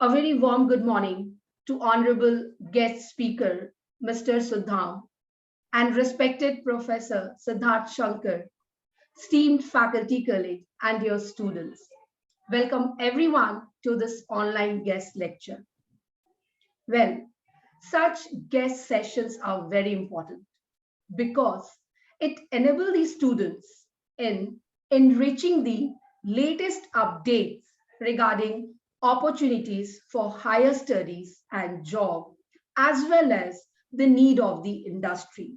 A very warm good morning to Honorable guest speaker, Mr. Sudham, and respected Professor Siddharth Shankar, esteemed faculty colleague, and your students. Welcome everyone to this online guest lecture. Well, such guest sessions are very important because it enables the students in enriching the latest updates regarding opportunities for higher studies and job, as well as the need of the industry.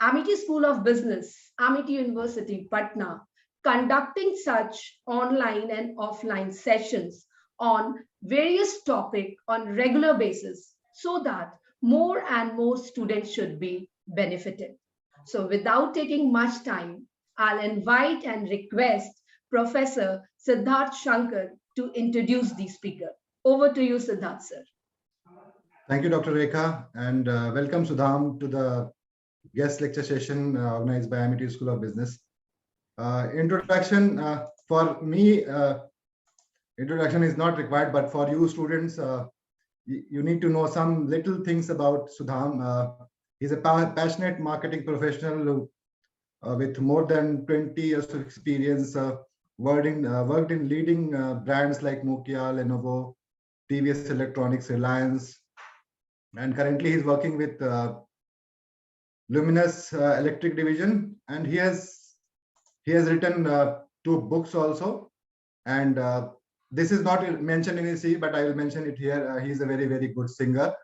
Amity School of Business, Amity University, Patna, conducting such online and offline sessions on various topics on regular basis so that more and more students should be benefited. So without taking much time, I'll invite and request Professor Siddharth Shankar to introduce the speaker. Over to you, Siddharth, sir. Thank you, Dr. Rekha, and welcome Sudham to the guest lecture session organized by Amity School of Business. Introduction for me, introduction is not required, but for you students, you need to know some little things about Sudham. He's a passionate marketing professional with more than 20 years of experience, worked in leading brands like Nokia, Lenovo, TVS Electronics, Reliance, and currently he's working with Luminous Electric Division, and he has written 2 books also. And this is not mentioned in his CV, but I will mention it here. He's a very, very good singer.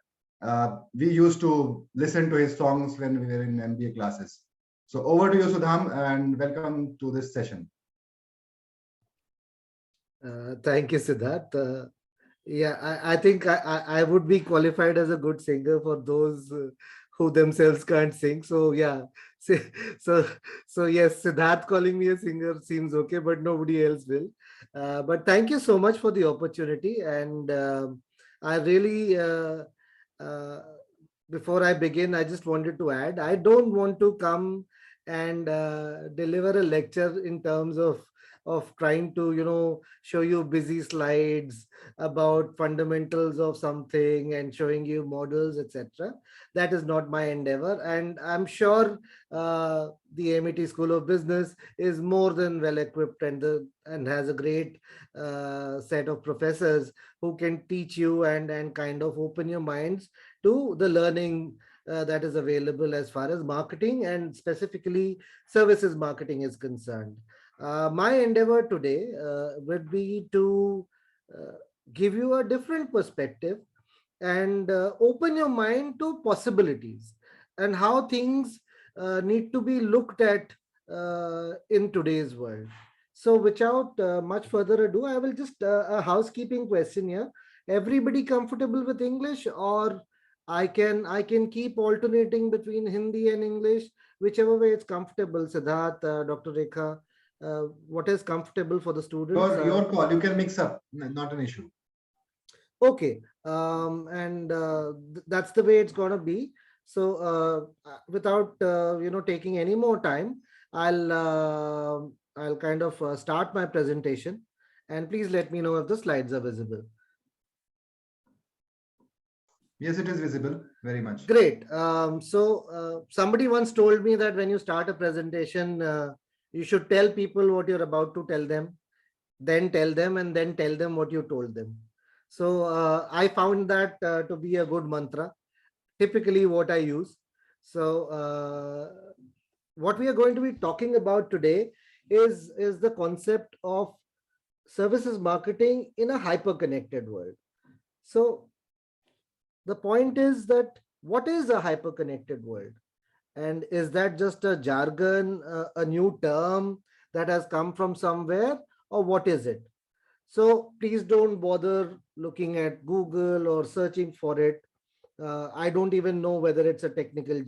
We used to listen to his songs when we were in MBA classes. So over to you, Sudham, and welcome to this session. Thank you, Siddharth. Yeah, I think I would be qualified as a good singer for those who themselves can't sing. So yeah, so yes, Siddharth calling me a singer seems okay, but nobody else will. But thank you so much for the opportunity. And I really, before I begin, I just wanted to add, I don't want to come and deliver a lecture in terms of trying to show you busy slides about fundamentals of something and showing you models, etc. That is not my endeavor, and I'm sure the MIT School of Business is more than well equipped and has a great set of professors who can teach you and kind of open your minds to the learning that is available as far as marketing and specifically services marketing is concerned. My endeavor today would be to give you a different perspective and open your mind to possibilities and how things need to be looked at in today's world. So without much further ado, I will just a housekeeping question here. Everybody comfortable with English, or I can keep alternating between Hindi and English, whichever way it's comfortable. Siddharth, Dr. Rekha, what is comfortable for the students? Your call. You can mix up, not an issue. Okay, and that's the way it's gonna be. So without taking any more time, I'll kind of start my presentation, and please let me know if the slides are visible. Yes, it is visible very much. Great. So somebody once told me that when you start a presentation, you should tell people what you're about to tell them, then tell them, and then tell them what you told them. So I found that to be a good mantra, typically what I use. So what we are going to be talking about today is the concept of services marketing in a hyper-connected world. So the point is that what is a hyper-connected world? And is that just a jargon, a new term that has come from somewhere, or what is it? So please don't bother looking at Google or searching for it. I don't even know whether it's a technical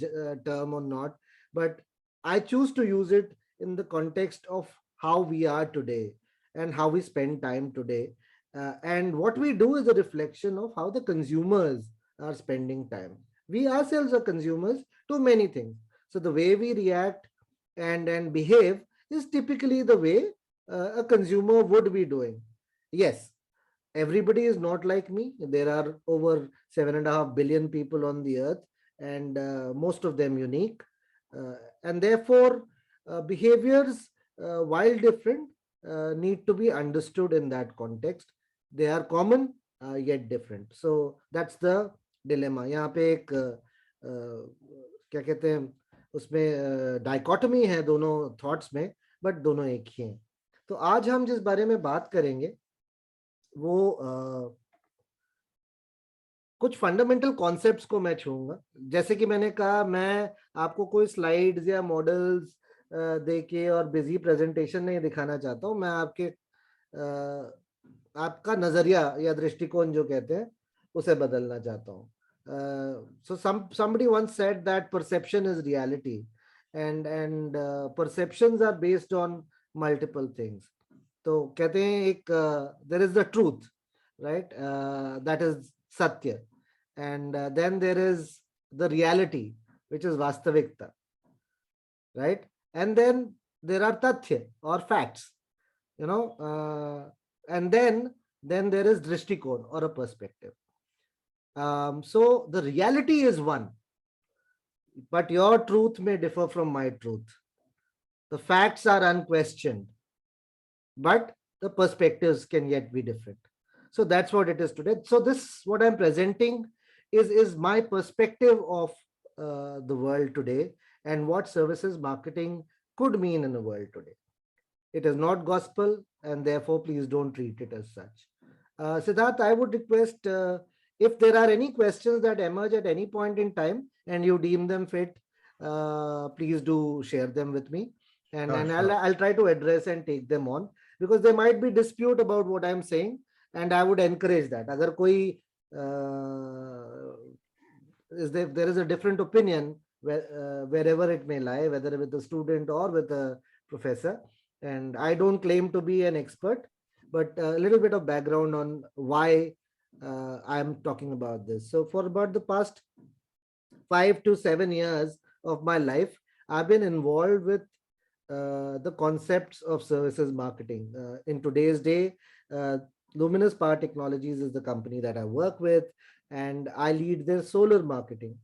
term or not, but I choose to use it in the context of how we are today and how we spend time today. And what we do is a reflection of how the consumers are spending time. We ourselves are consumers to many things. So the way we react and behave is typically the way a consumer would be doing. Yes, everybody is not like me. There are over 7.5 billion people on the earth, and most of them unique. And therefore, behaviors, while different, need to be understood in that context. They are common, yet different. So that's the dilemma. यहाँ पे एक क्या कहते हैं, उसमें dichotomy है दोनों thoughts में, बट दोनों एक ही हैं. तो आज हम जिस बारे में बात करेंगे वो कुछ फंडामेंटल कॉन्सेप्ट्स को मैं छूंगा. जैसे कि मैंने कहा, मैं आपको कोई स्लाइड्स या मॉडल्स देके और बिजी प्रेजेंटेशन नहीं दिखाना चाहता हूँ. मैं आपका नजरिया या दृष्टिकोण जो कहते हैं उसे बदलना चाहता हूँ. So somebody once said that perception is reality, and perceptions are based on multiple things. तो कहते हैं एक there is the truth, right? That is satya, and then there is the reality, which is vastavikta, right? And then there are tathya or facts, and then there is drishtikon or a perspective. So the reality is one, but your truth may differ from my truth. The facts are unquestioned, but the perspectives can yet be different. So that's what it is today. So this, what I'm presenting is my perspective of the world today and what services marketing could mean in the world today. It is not gospel, and therefore please don't treat it as such. Siddharth, I would request if there are any questions that emerge at any point in time and you deem them fit, please do share them with me, and Sure. I'll try to address and take them on, because there might be dispute about what I'm saying, and I would encourage that. Agar koi there is a different opinion wherever it may lie, whether with a student or with a professor, and I don't claim to be an expert, but a little bit of background on why I'm talking about this. So for about the past 5 to 7 years of my life, I've been involved with the concepts of services marketing. In today's day, Luminous Power Technologies is the company that I work with, and I lead their solar marketing.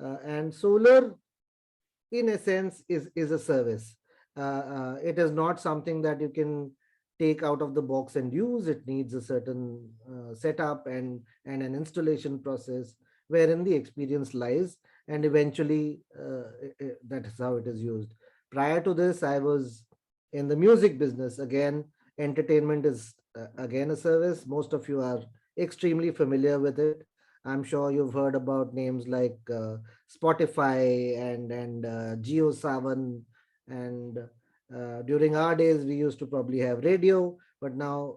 And solar, in a sense, is a service. It is not something that you can take out of the box and use. It needs a certain setup and an installation process wherein the experience lies, and eventually that is how it is used. Prior to this, I was in the music business. Again, entertainment is again a service. Most of you are extremely familiar with it. I'm sure you've heard about names like Spotify and JioSaavn, and during our days we used to probably have radio, but now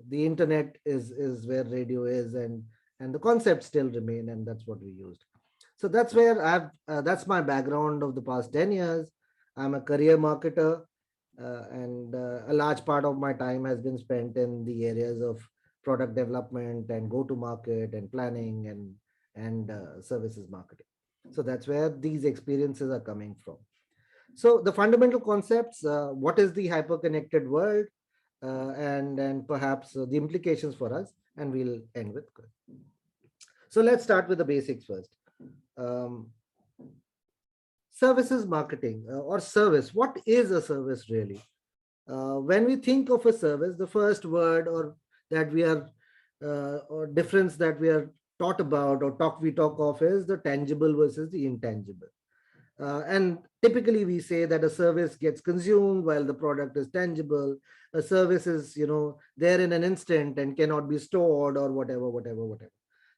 the internet is where radio is, and the concepts still remain, and that's what we used. So that's where that's my background of the past 10 years. I'm a career marketer, and a large part of my time has been spent in the areas of product development and go-to-market and planning and services marketing. So that's where these experiences are coming from. So the fundamental concepts, what is the hyper-connected world, and perhaps the implications for us, and we'll end with. So let's start with the basics first. Services marketing or service. What is a service really? When we think of a service, the first word or that we are or difference that we are taught about or we talk of is the tangible versus the intangible. And typically we say that a service gets consumed while the product is tangible. A service is, there in an instant and cannot be stored or whatever.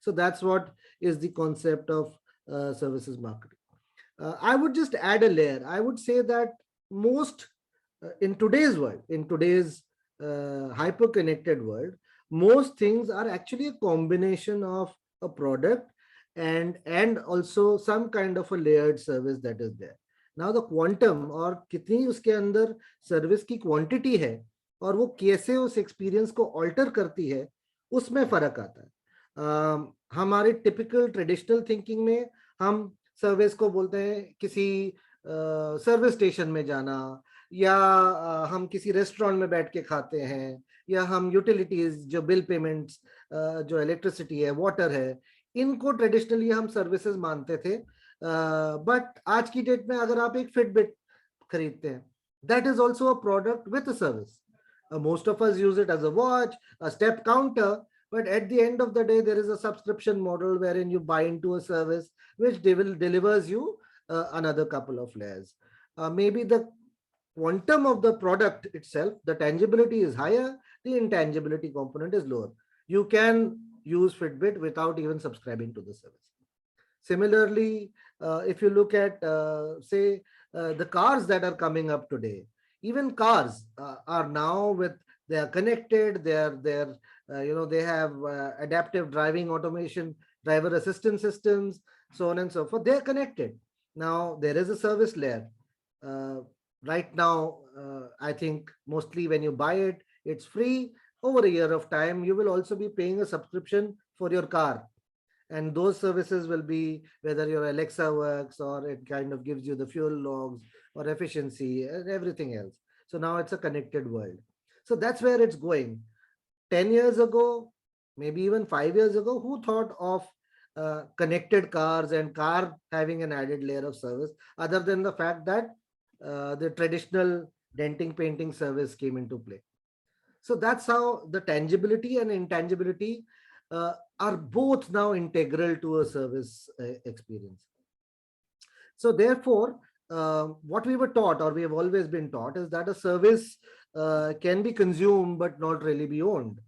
So that's what is the concept of services marketing. I would just add a layer. I would say that most in today's world, in today's hyper-connected world, most things are actually a combination of a product and also some kind of a layered service that is there. Now the quantum और कितनी उसके अंदर service की quantity है और वो कैसे उस एक्सपीरियंस को ऑल्टर करती है, उसमें फर्क आता है. हमारे टिपिकल ट्रेडिशनल थिंकिंग में हम सर्विस को बोलते हैं किसी सर्विस स्टेशन में जाना, या हम किसी रेस्टोरेंट में बैठ के खाते हैं, या हम यूटिलिटीज जो बिल पेमेंट्स, जो इलेक्ट्रिसिटी है, वाटर है, इनको ट्रेडिशनली हम सर्विसेज मानते थे. बट आज की डेट में अगर आप एक फिटबिट खरीदते हैं, that is also a product with a service. Most of us use it as a watch, a step counter, but at the end of the day, there is a subscription model wherein you buy into a service which delivers you another couple of layers. Maybe the quantum of the product itself, the tangibility is higher, the intangibility component is lower. You can use Fitbit without even subscribing to the service. Similarly, if you look at, say, the cars that are coming up today, even cars are now they are connected, they have adaptive driving automation, driver assistance systems, so on and so forth. They're connected. Now there is a service layer. Right now, I think mostly when you buy it, it's free. Over a year of time, you will also be paying a subscription for your car, and those services will be whether your Alexa works or it kind of gives you the fuel logs or efficiency and everything else. So now it's a connected world. So that's where it's going. 10 years ago, maybe even 5 years ago, who thought of connected cars and car having an added layer of service other than the fact that the traditional denting painting service came into play? So that's how the tangibility and intangibility are both now integral to a service experience. So therefore, what we were taught, or we have always been taught, is that a service can be consumed but not really be owned.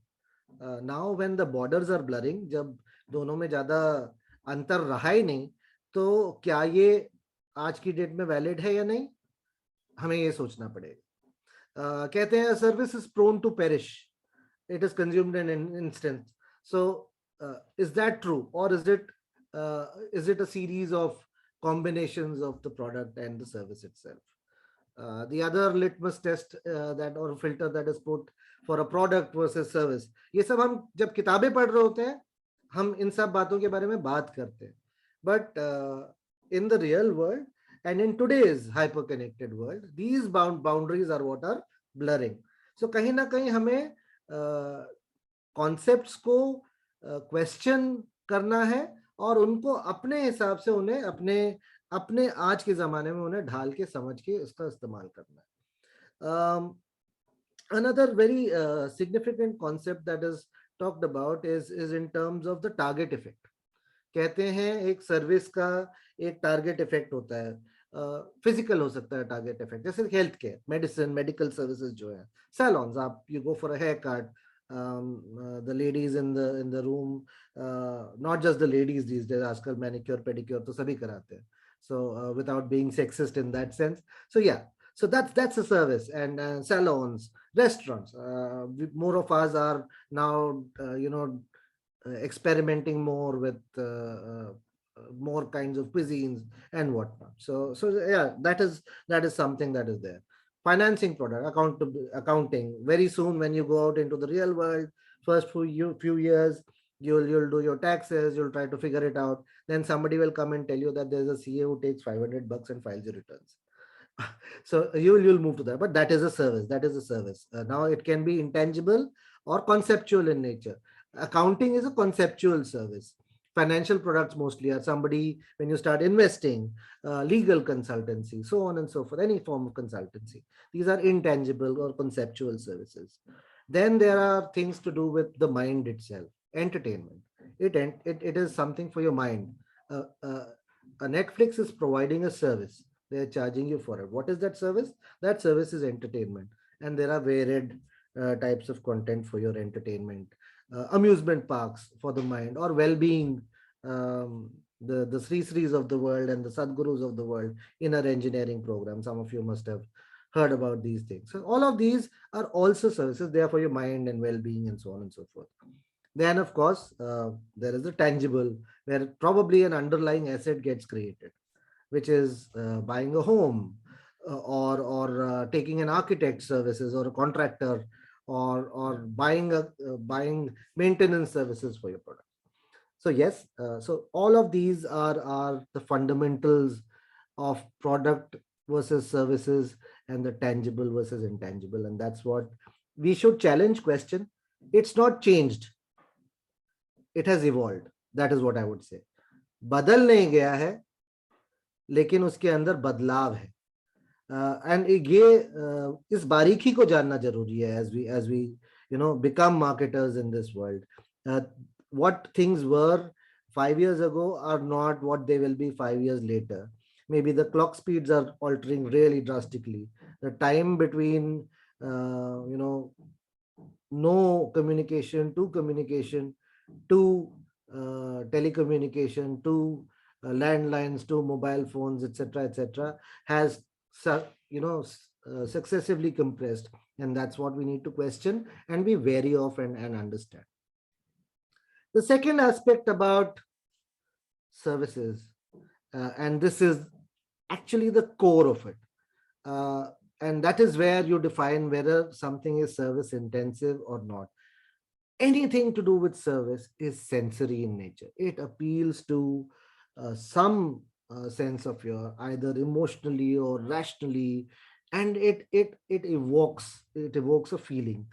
Now when the borders are blurring, जब दोनों में ज़्यादा अंतर रहा ही नहीं, तो क्या ये आज की डेट में वैलिड है या नहीं, हमें ये सोचना पड़ेगा. कहते हैं service is prone to perish. It is consumed in an instant. So is that true, or is it a series of combinations of the product and the service itself? The other litmus test that or filter that is put for a product versus service, ये सब हम जब किताबें पढ़ रहे होते हैं, हम इन सब बातों के बारे में बात करते हैं. But in the real world and in today's hyper connected world, these boundaries are what are blurring. So कहीं ना कहीं हमें कॉन्सेप्ट्स को क्वेश्चन करना है और उनको अपने हिसाब से उन्हें अपने आज के जमाने में उन्हें ढाल के समझ के उसका इस्तेमाल करना है. Another very significant concept that is talked about is in terms of the target effect. कहते हैं एक सर्विस का एक टारगेट इफेक्ट होता है. फिजिकल हो सकता है टारगेट इफेक्ट, जैसे health care, medicine, medical services जो है, सैलॉन्स, आप you go for a haircut, the ladies in the room, not just the ladies these days, आजकल मैनिक्योर पेडिक्योर तो सभी कराते हैं. So without being sexist in that sense, so yeah, so that's a service. And salons, restaurants, more of us are now experimenting more with more kinds of cuisines and whatnot. So yeah, that is something that is there. Financing product, accounting. Very soon, when you go out into the real world, first few years, you'll do your taxes, you'll try to figure it out. Then somebody will come and tell you that there's a CA who takes $500 and files your returns. So you'll move to that, but that is a service. That is a service. Now it can be intangible or conceptual in nature. Accounting is a conceptual service. Financial products mostly are somebody, when you start investing, legal consultancy, so on and so forth, any form of consultancy. These are intangible or conceptual services. Then there are things to do with the mind itself, entertainment. It is something for your mind. A Netflix is providing a service. They're charging you for it. What is that service? That service is entertainment. And there are varied types of content for your entertainment. Amusement parks for the mind, or well-being, the Sri Sris of the world and the Sadgurus of the world in our engineering program. Some of you must have heard about these things. So all of these are also services. They are for your mind and well-being and so on and so forth. Then of course, there is the tangible, where probably an underlying asset gets created, which is buying a home, or taking an architect services or a contractor, or buying maintenance services for your product. So yes, so all of these are the fundamentals of product versus services and the tangible versus intangible, and that's what we should challenge question. It's not changed, it has evolved. That is what I would say. बदल नहीं गया है, लेकिन उसके अंदर बदलाव है. And ये इस बारीकी को जानना जरूरी है as we become marketers in this world. What things were 5 years ago are not what they will be 5 years later. Maybe the clock speeds are altering really drastically. The time between no communication to telecommunication to landlines to mobile phones, etc., has successively compressed, and that's what we need to question and be wary of and understand. The second aspect about services, and this is actually the core of it, and that is where you define whether something is service intensive or not. Anything to do with service is sensory in nature. It appeals to some sense of your either emotionally or rationally, and it evokes a feeling.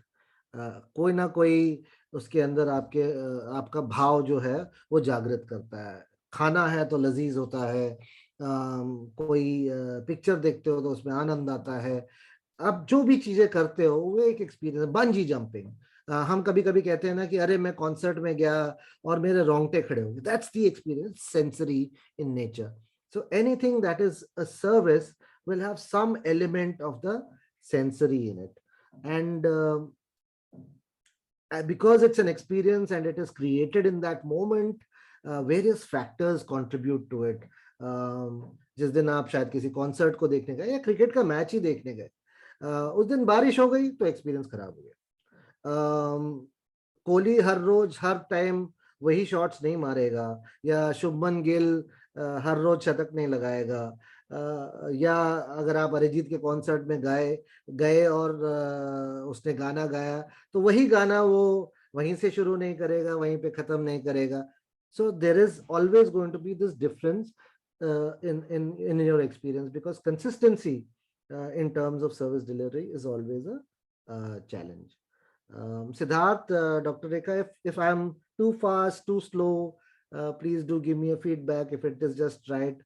कोई ना कोई उसके अंदर आपका भाव जो है वो जागृत करता है. खाना है तो लजीज होता है, कोई पिक्चर देखते हो तो उसमें आनंद आता है. अब जो भी चीजें करते हो वो एक एक्सपीरियंस. बंजी जंपिंग, हम कभी कभी कहते हैं ना कि अरे मैं कॉन्सर्ट में गया और मेरे रोंगटे खड़े हो गए. That's the experience, sensory in nature. So anything that is a service will have some element of the sensory in it, and because it's an experience and it is created in that moment, various factors contribute to it. जिस दिन आप शायद किसी concert को देखने गए या cricket का मैच ही देखने गए, उस दिन बारिश हो गई तो एक्सपीरियंस खराब हो गया. कोहली हर रोज हर टाइम वही शॉट्स नहीं मारेगा, या शुभमन गिल हर रोज शतक नहीं लगाएगा, या अगर आप अरिजीत के कॉन्सर्ट में गए और उसने गाना गाया तो वही गाना वो वहीं से शुरू नहीं करेगा, वहीं पे खत्म नहीं करेगा. So there is always going to be this difference in your experience, because consistency in terms of service delivery is always a challenge. Siddharth, Dr. Rekha, if I am too fast, too slow, please do give me a feedback. If it is just right,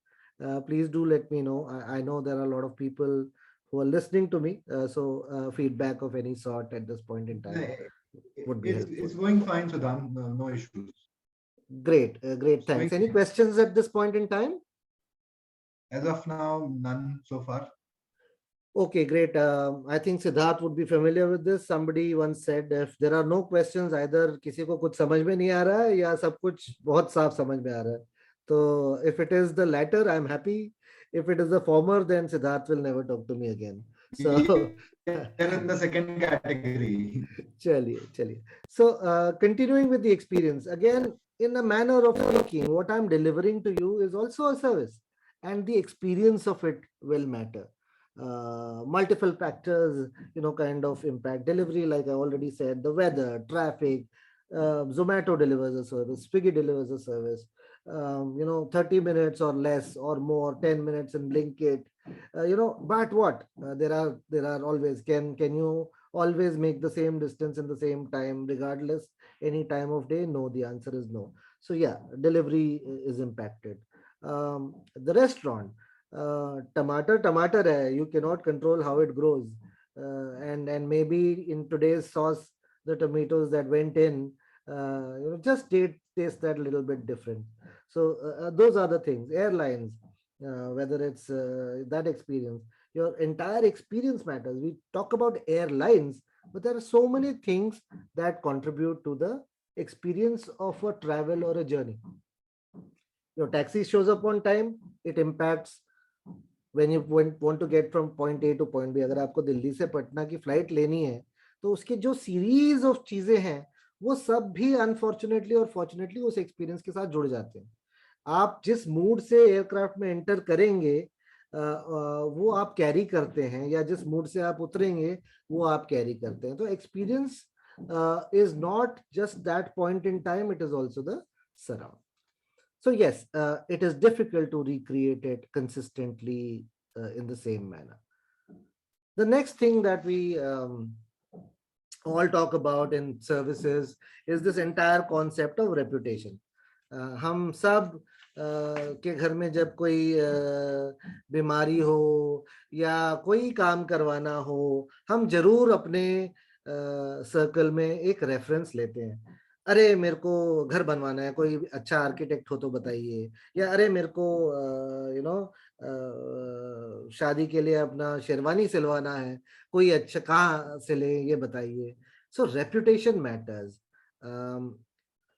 please do let me know. I know there are a lot of people who are listening to me, so feedback of any sort at this point in time would be helpful. It's going fine, Sudham. No issues. Great, great. Thanks. Any questions at this point in time? As of now, none so far. Okay, great. I think Siddharth would be familiar with this. Somebody once said, if there are no questions, either किसी को कुछ समझ में नहीं आ रहा है या सब कुछ बहुत साफ समझ में आ रहा है. So if it is the latter, I'm happy. If it is the former, then Siddharth will never talk to me again. So they're in the second category. Chaliye. So continuing with the experience, again, in a manner of thinking, what I'm delivering to you is also a service, and the experience of it will matter. Multiple factors, kind of impact delivery. Like I already said, the weather, traffic, Zomato delivers a service, Swiggy delivers a service, 30 minutes or less or more, 10 minutes in Blinkit, but what? There are always, can you always make the same distance in the same time, regardless any time of day? No, the answer is no. So yeah, delivery is impacted. The restaurant, tomato hai, you cannot control how it grows, and maybe in today's sauce the tomatoes that went in just taste that little bit different. So those are the things. Airlines, whether it's that experience, your entire experience matters. We talk about airlines, but there are so many things that contribute to the experience of a travel or a journey. Your taxi shows up on time, it impacts when you want to get from point A to point B. अगर आपको दिल्ली से पटना की flight लेनी है तो उसके जो series of चीजें हैं वो सब भी अनफॉर्चुनेटली और फॉर्चुनेटली उस एक्सपीरियंस के साथ जुड़ जाते हैं. आप जिस मूड से एयरक्राफ्ट में एंटर करेंगे वो आप कैरी करते हैं, या जिस मूड से आप उतरेंगे वो आप कैरी करते हैं. तो experience is not just that point in time, it is also the surround. So yes, it is difficult to recreate it consistently in the same manner. The next thing that we all talk about in services is this entire concept of reputation. हम सब के घर में जब कोई बीमारी हो या कोई काम करवाना हो, हम जरूर अपने सर्कल में एक रेफरेंस लेते हैं. अरे मेरे को घर बनवाना है, कोई अच्छा आर्किटेक्ट हो तो बताइए. या अरे मेरे को शादी के लिए अपना शेरवानी सिलवाना है, कोई अच्छा कहाँ से ले ये बताइए. सो रेपुटेशन मैटर्स.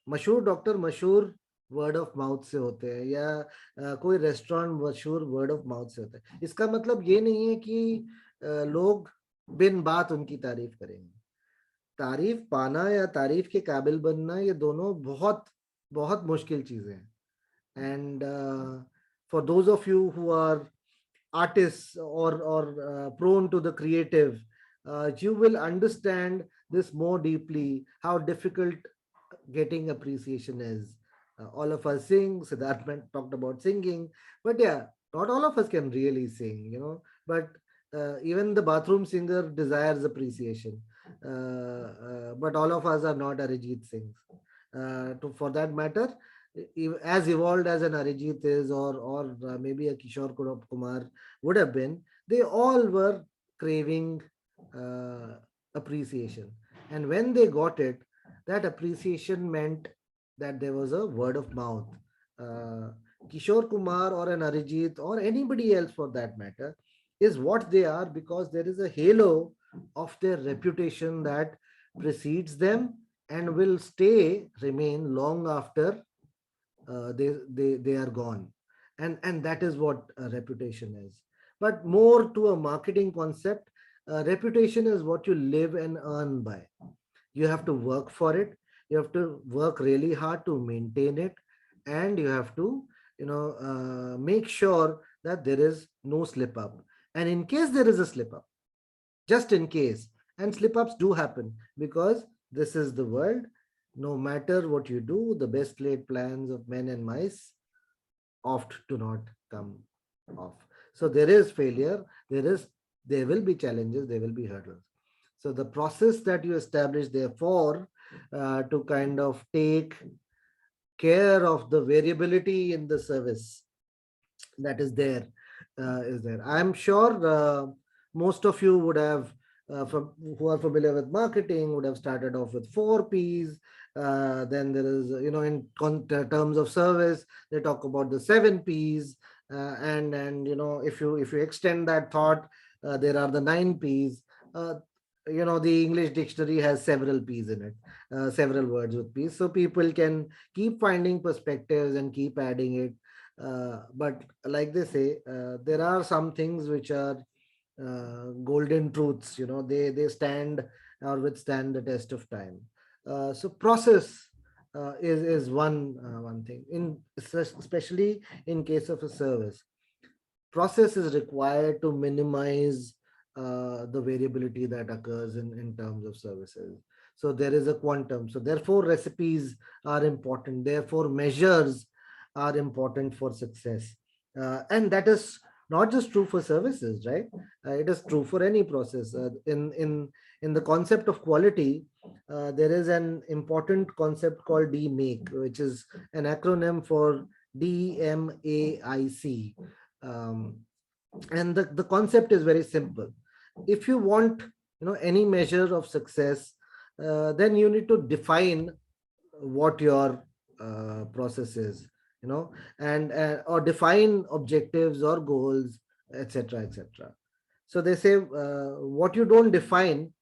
मशहूर डॉक्टर मशहूर वर्ड ऑफ माउथ से होते हैं, या कोई रेस्टोरेंट मशहूर वर्ड ऑफ माउथ से होता है. इसका मतलब ये नहीं है कि लोग बिन बात उनकी तारीफ करेंगे. तारीफ पाना या तारीफ के काबिल बनना, ये दोनों बहुत बहुत मुश्किल चीजें हैं. And for those of you who are artists or prone to the creative, you will understand this more deeply, how difficult getting appreciation is. All of us sing. Siddharth talked about singing, but yeah, not all of us can really sing, but even the bathroom singer desires appreciation. But all of us are not Arijit Singh. For that matter, as evolved as an Arijit is, or maybe a Kishore Kumar would have been, they all were craving appreciation. And when they got it, that appreciation meant that there was a word of mouth. Kishore Kumar or an Arijit or anybody else for that matter is what they are because there is a halo of their reputation that precedes them and will remain long after they are gone. And that is what reputation is. But more to a marketing concept, reputation is what you live and earn by. You have to work for it. You have to work really hard to maintain it, and you have to make sure that there is no slip up. And in case there is a slip up, just in case, and slip ups do happen because this is the world. No matter what you do, the best laid plans of men and mice oft do not come off. So there is failure, there will be challenges, there will be hurdles. So the process that you establish, therefore, to kind of take care of the variability in the service that is there. I'm sure most of you would have, who are familiar with marketing, would have started off with 4 Ps. Then there is, in terms of service, they talk about the 7 Ps. And if you extend that thought, there are the 9 Ps. The English dictionary has several Ps in it, several words with Ps. So people can keep finding perspectives and keep adding it. But like they say, there are some things which are golden truths, they stand or withstand the test of time. So process is one thing, especially in case of a service. Process is required to minimize the variability that occurs in terms of services. So there is a quantum. So therefore recipes are important. Therefore measures are important for success. And that is not just true for services, right? It is true for any process. In the concept of quality, there is an important concept called DMAIC, which is an acronym for DMAIC. And the concept is very simple. If you want, any measure of success, then you need to define what your process is, and or define objectives or goals, etc., etc. So they say what you don't define,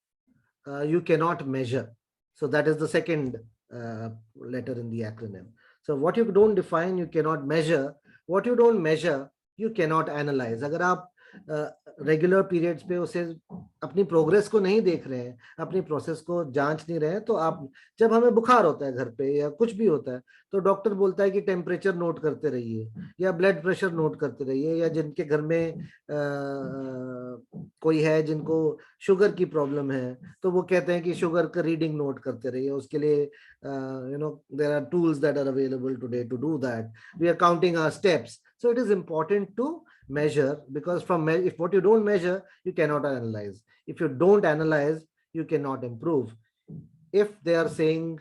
you cannot measure. So that is the second letter in the acronym. So what you don't define, you cannot measure. What you don't measure, you cannot analyze. अगर आप regular periods पे उसे अपनी progress को नहीं देख रहे हैं, अपनी प्रोसेस को जांच नहीं रहे हैं, तो आप, जब हमें बुखार होता है घर पे या कुछ भी होता है, तो डॉक्टर बोलता है कि टेम्परेचर नोट करते रहिए या ब्लड प्रेशर नोट करते रहिए, या जिनके घर में कोई है जिनको शुगर की प्रॉब्लम है, तो वो कहते हैं कि शुगर का रीडिंग नोट करते रहिए. उसके लिए there are tools that are available today to do that. We are counting our steps. So it is important to measure, because if what you don't measure, you cannot analyze. If you don't analyze, you cannot improve. If they are saying,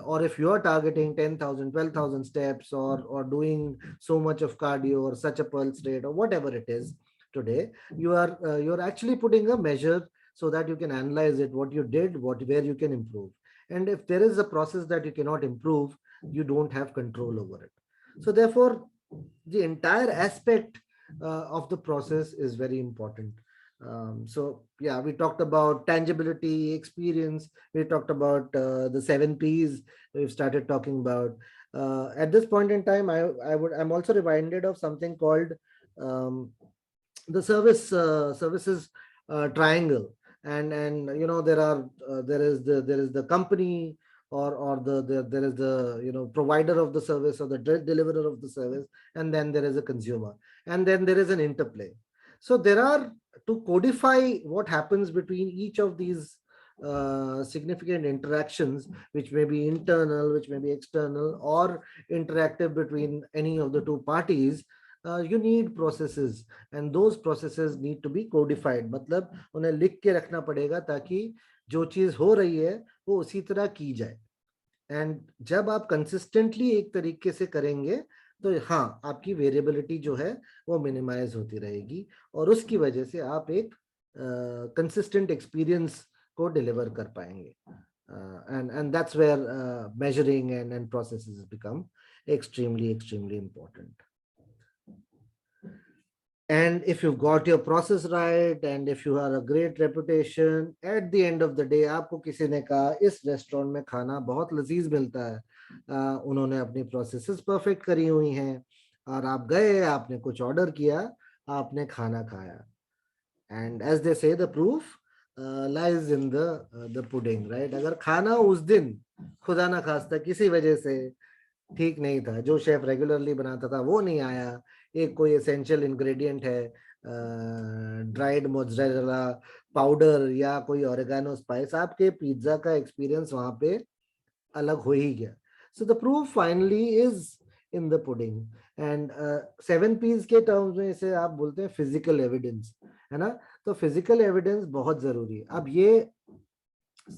or if you are targeting 10,000, 12,000 steps, or doing so much of cardio or such a pulse rate or whatever it is today, you're actually putting a measure so that you can analyze it, what you did, where you can improve. And if there is a process that you cannot improve, you don't have control over it. So therefore, the entire aspect of the process is very important. So yeah, we talked about tangibility, experience. We talked about the 7 Ps. We've started talking about. At this point in time, I'm also reminded of something called um, the services triangle. And there is the company, or there is the provider of the service, or the deliverer of the service, and then there is a consumer, and then there is an interplay. So there are, to codify what happens between each of these significant interactions, which may be internal, which may be external, or interactive between any of the two parties, you need processes, and those processes need to be codified. मतलब उन्हें लिख के रखना पड़ेगा ताकि जो चीज हो रही है वो उसी तरह की जाए. एंड जब आप कंसिस्टेंटली एक तरीके से करेंगे तो हाँ, आपकी वेरिएबिलिटी जो है वो मिनिमाइज होती रहेगी, और उसकी वजह से आप एक कंसिस्टेंट एक्सपीरियंस को डिलीवर कर पाएंगे. And that's where measuring and processes become extremely important. And if you've got your process right, and if you are a great reputation, at the end of the day, आपको किसी ने कहा इस restaurant में खाना बहुत लजीज मिलता है, उन्होंने अपनी प्रोसेसेस परफेक्ट करी हुई हैं, और आप गए, आपने कुछ ऑर्डर किया, आपने खाना खाया. एंड एज दे से the proof lies in the pudding, right? अगर खाना उस दिन खुदा ना खास्ता किसी वजह से ठीक नहीं था, जो शेफ रेगुलरली बनाता था वो नहीं आया, एक कोई एसेंशियल इंग्रेडिएंट है, ड्राइड मोज़रेला पाउडर या कोई ऑरिगेनो स्पाइस, आपके पिज्जा का एक्सपीरियंस वहां पे अलग हो ही गया. So the proof finally is in the pudding. And 7 Ps के टर्म्स में इसे आप बोलते हैं फिजिकल एविडेंस, है ना? तो फिजिकल एविडेंस बहुत जरूरी है. अब ये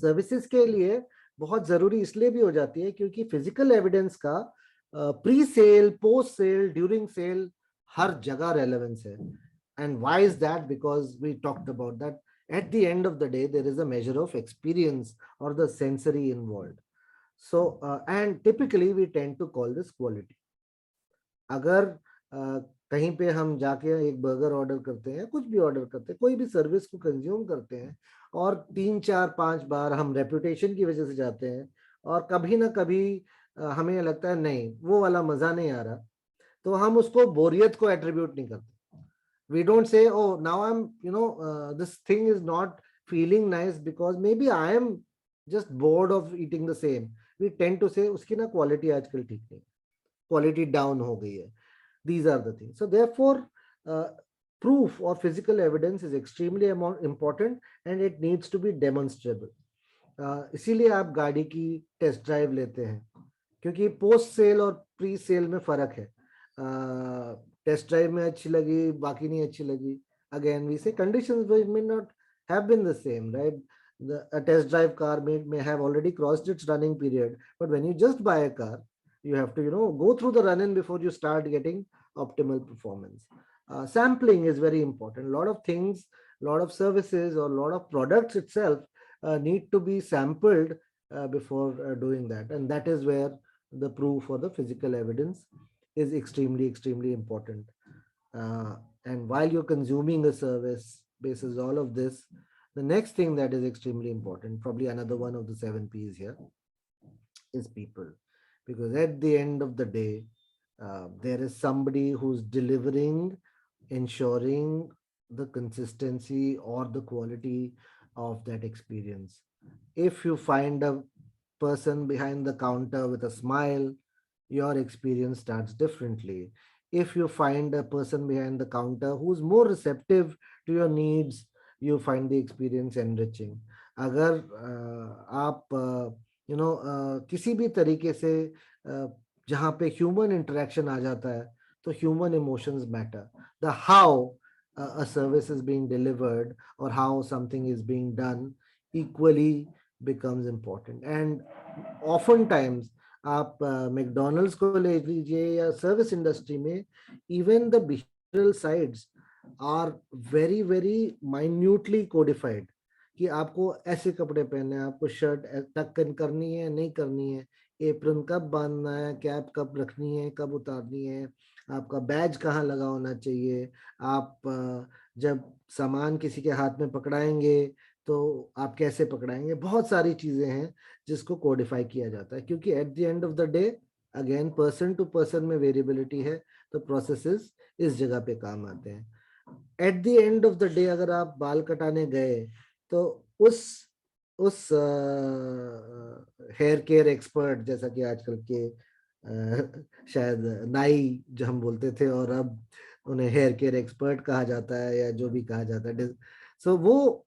सर्विसेज के लिए बहुत जरूरी इसलिए भी हो जाती है क्योंकि फिजिकल एविडेंस का pre sale, post sale, during sale हर जगह रेलेवेंस है. And why is that? Because we talked about that at the end of the day there is a measure of experience or the sensory involved. So and typically we tend to call this quality. अगर कहीं पे हम जाके एक burger order करते हैं, कुछ भी ऑर्डर करते हैं, कोई भी सर्विस को कंज्यूम करते हैं, और 3 4 5 बार हम रेपुटेशन की वजह से जाते हैं, और कभी ना कभी हमें लगता है नहीं वो वाला मजा नहीं आ रहा, तो हम उसको बोरियत को एट्रीब्यूट नहीं करते. We don't say, oh, now I'm, this thing is not feeling nice because maybe I am just bored of eating the same. We tend to say, उसकी ना क्वालिटी आजकल ठीक नहीं, क्वालिटी डाउन हो गई है. These are the things. So therefore, proof or physical evidence is extremely important and it needs to be demonstrable. इसीलिए आप गाड़ी की टेस्ट ड्राइव लेते हैं, क्योंकि पोस्ट सेल और प्री सेल में फर्क है. टेस्ट ड्राइव में अच्छी लगी, बाकी नहीं अच्छी लगी. Again, we say conditions may not have been the same, right? A test drive car may have already crossed its running period, but when you just buy a car, you have to, go through the run-in before you start getting optimal performance. Sampling is very important. A lot of things, a lot of services, or a lot of products itself need to be sampled before doing that, and that is where the proof or the physical evidence is extremely important. And while you're consuming a service basis all of this, the next thing that is extremely important, probably another one of the 7 Ps here, is people. Because at the end of the day, there is somebody who's delivering, ensuring the consistency or the quality of that experience. If you find a person behind the counter with a smile, your experience starts differently. If you find a person behind the counter who's more receptive to your needs, you find the experience enriching. अगर आप किसी भी तरीके से जहाँ पे human interaction आ जाता है, तो human emotions matter. The how a service is being delivered or how something is being done equally becomes important. And oftentimes आप मैकडोनल्ड्स को ले लीजिए या सर्विस इंडस्ट्री में, even the behavioural sides are very very minutely codified कि आपको ऐसे कपड़े पहनने हैं, आपको शर्ट टक करनी है नहीं करनी है, एप्रन कब बांधना है, कैप कब रखनी है कब उतारनी है, आपका बैज कहाँ लगा होना चाहिए, आप जब सामान किसी के हाथ में पकड़ाएंगे तो आप कैसे पकड़ाएंगे, बहुत सारी चीजें हैं जिसको कोडिफाई किया जाता है, क्योंकि at the end of the day again person to person में वेरिएबिलिटी है, तो प्रोसेसेस इस जगह पे काम आते हैं. At the end of the day अगर आप बाल कटाने गए तो उस हेयर केयर एक्सपर्ट, जैसा कि आजकल के शायद नाई जो हम बोलते थे और अब उन्हें हेयर केयर एक्सपर्ट कहा जाता है या जो भी कहा जाता है, सो वो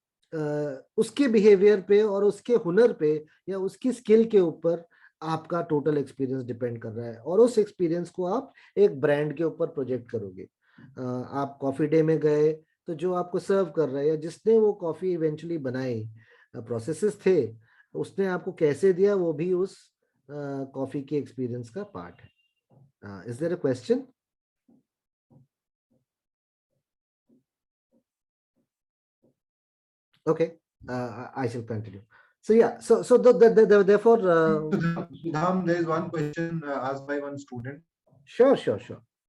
उसके बिहेवियर पे और उसके हुनर पे या उसकी स्किल के ऊपर आपका टोटल एक्सपीरियंस डिपेंड कर रहा है, और उस एक्सपीरियंस को आप एक ब्रांड के ऊपर प्रोजेक्ट करोगे. आप कॉफी डे में गए तो जो आपको सर्व कर रहा है या जिसने वो कॉफी इवेंचुअली बनाई, प्रोसेसेस थे, उसने आपको कैसे दिया, वो भी उस कॉफी के एक्सपीरियंस का पार्ट है. Is there a question? Okay, I shall continue. So yeah, so therefore, Sudham, there is one question asked by one student. sure,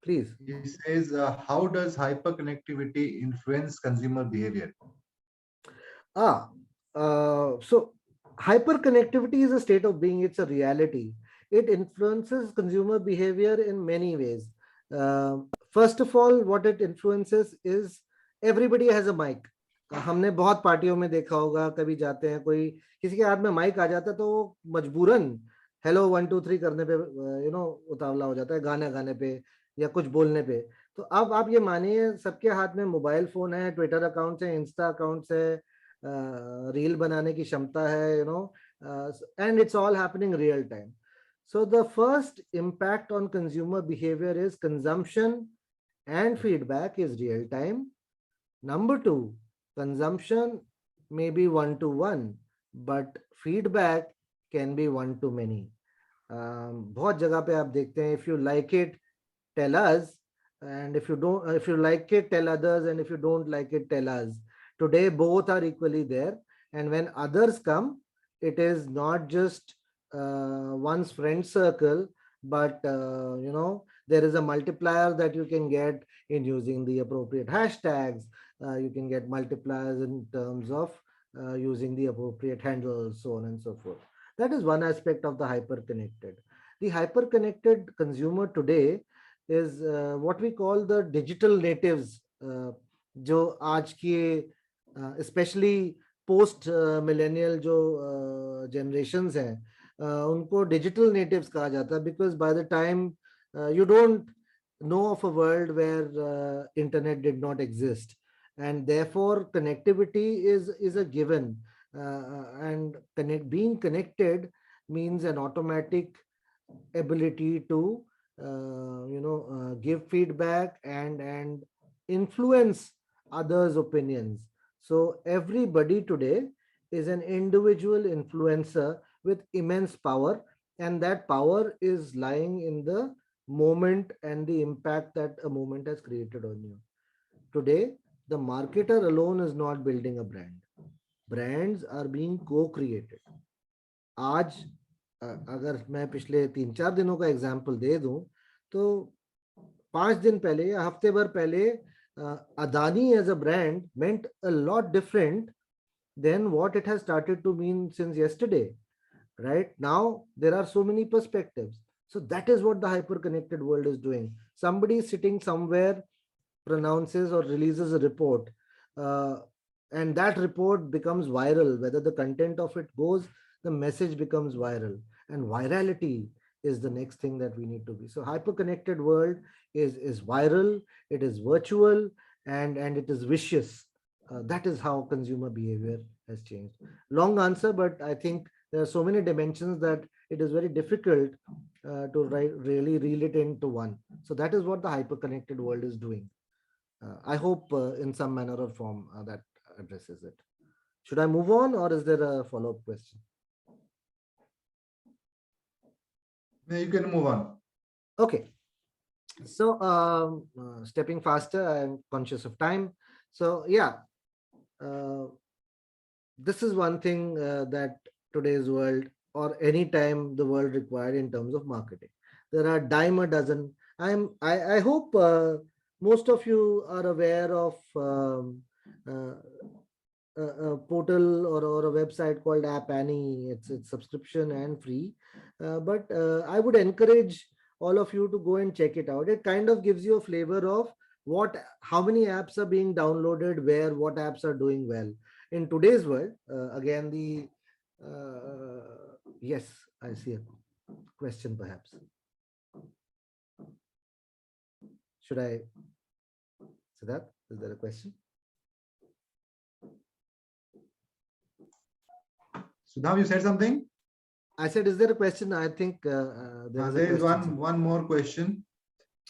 please. He says, how does hyperconnectivity influence consumer behavior? So hyperconnectivity is a state of being. It's a reality. It influences consumer behavior in many ways. First of all, what it influences is everybody has a mic. हमने बहुत पार्टियों में देखा होगा, कभी जाते हैं, कोई किसी के हाथ में माइक आ जाता है तो वो मजबूरन हेलो 1 2 3 करने पे उतावला हो जाता है, गाना गाने पे या कुछ बोलने पे. तो अब आप ये मानिए सबके हाथ में मोबाइल फोन है, ट्विटर अकाउंट्स है, इंस्टा अकाउंट्स है, रील बनाने की क्षमता है, and it's all happening real time. So the first impact on consumer behavior is consumption and feedback is real time. Number two, consumption may be one to one, but feedback can be one to many. बहुत जगह पे आप देखते हैं, if you like it, tell us, and if you like it, tell others, and if you don't like it, tell us. Today, both are equally there, and when others come, it is not just one's friend circle, but there is a multiplier that you can get in using the appropriate hashtags. You can get multipliers in terms of using the appropriate handles, so on and so forth. That is one aspect of the hyper-connected. The hyper-connected consumer today is what we call the digital natives, जो आज के especially post millennial जो generations हैं, उनको digital natives कहा जाता है, because by the time you don't know of a world where internet did not exist, and therefore connectivity is a given, and being connected means an automatic ability to give feedback and influence others' opinions. So everybody today is an individual influencer with immense power, and that power is lying in the moment and the impact that a moment has created on you. Today, the marketer alone is not building a brand. Brands are being co-created. आज अगर मैं पिछले 3-4 दिनों का example दे दूं तो 5 दिन पहले या हफ्ते भर पहले Adani as a brand meant a lot different than what it has started to mean since yesterday. Right now, there are so many perspectives. So that is what the hyper-connected world is doing. Somebody sitting somewhere pronounces or releases a report, and that report becomes viral. Whether the content of it goes, the message becomes viral, and virality is the next thing that we need to be. So hyper-connected world is viral, it is virtual, and it is vicious. That is how consumer behavior has changed. Long answer, but I think there are so many dimensions that it is very difficult to really reel it into one. So that is what the hyper-connected world is doing. I hope in some manner or form that addresses it. Should I move on, or is there a follow-up question? You can move on. Okay. So stepping faster, I'm conscious of time. So yeah, this is one thing that today's world, or any time the world required in terms of marketing. There are dime a dozen. I hope most of you are aware of uh, a portal or a website called App Annie. It's subscription and free, but I would encourage all of you to go and check it out. It kind of gives you a flavor of how many apps are being downloaded, where, what apps are doing well in today's world. Again, yes, I see a question perhaps. Should I say that? Is there a question? Sudham, you said something? I said, is there a question? I think There is one more question.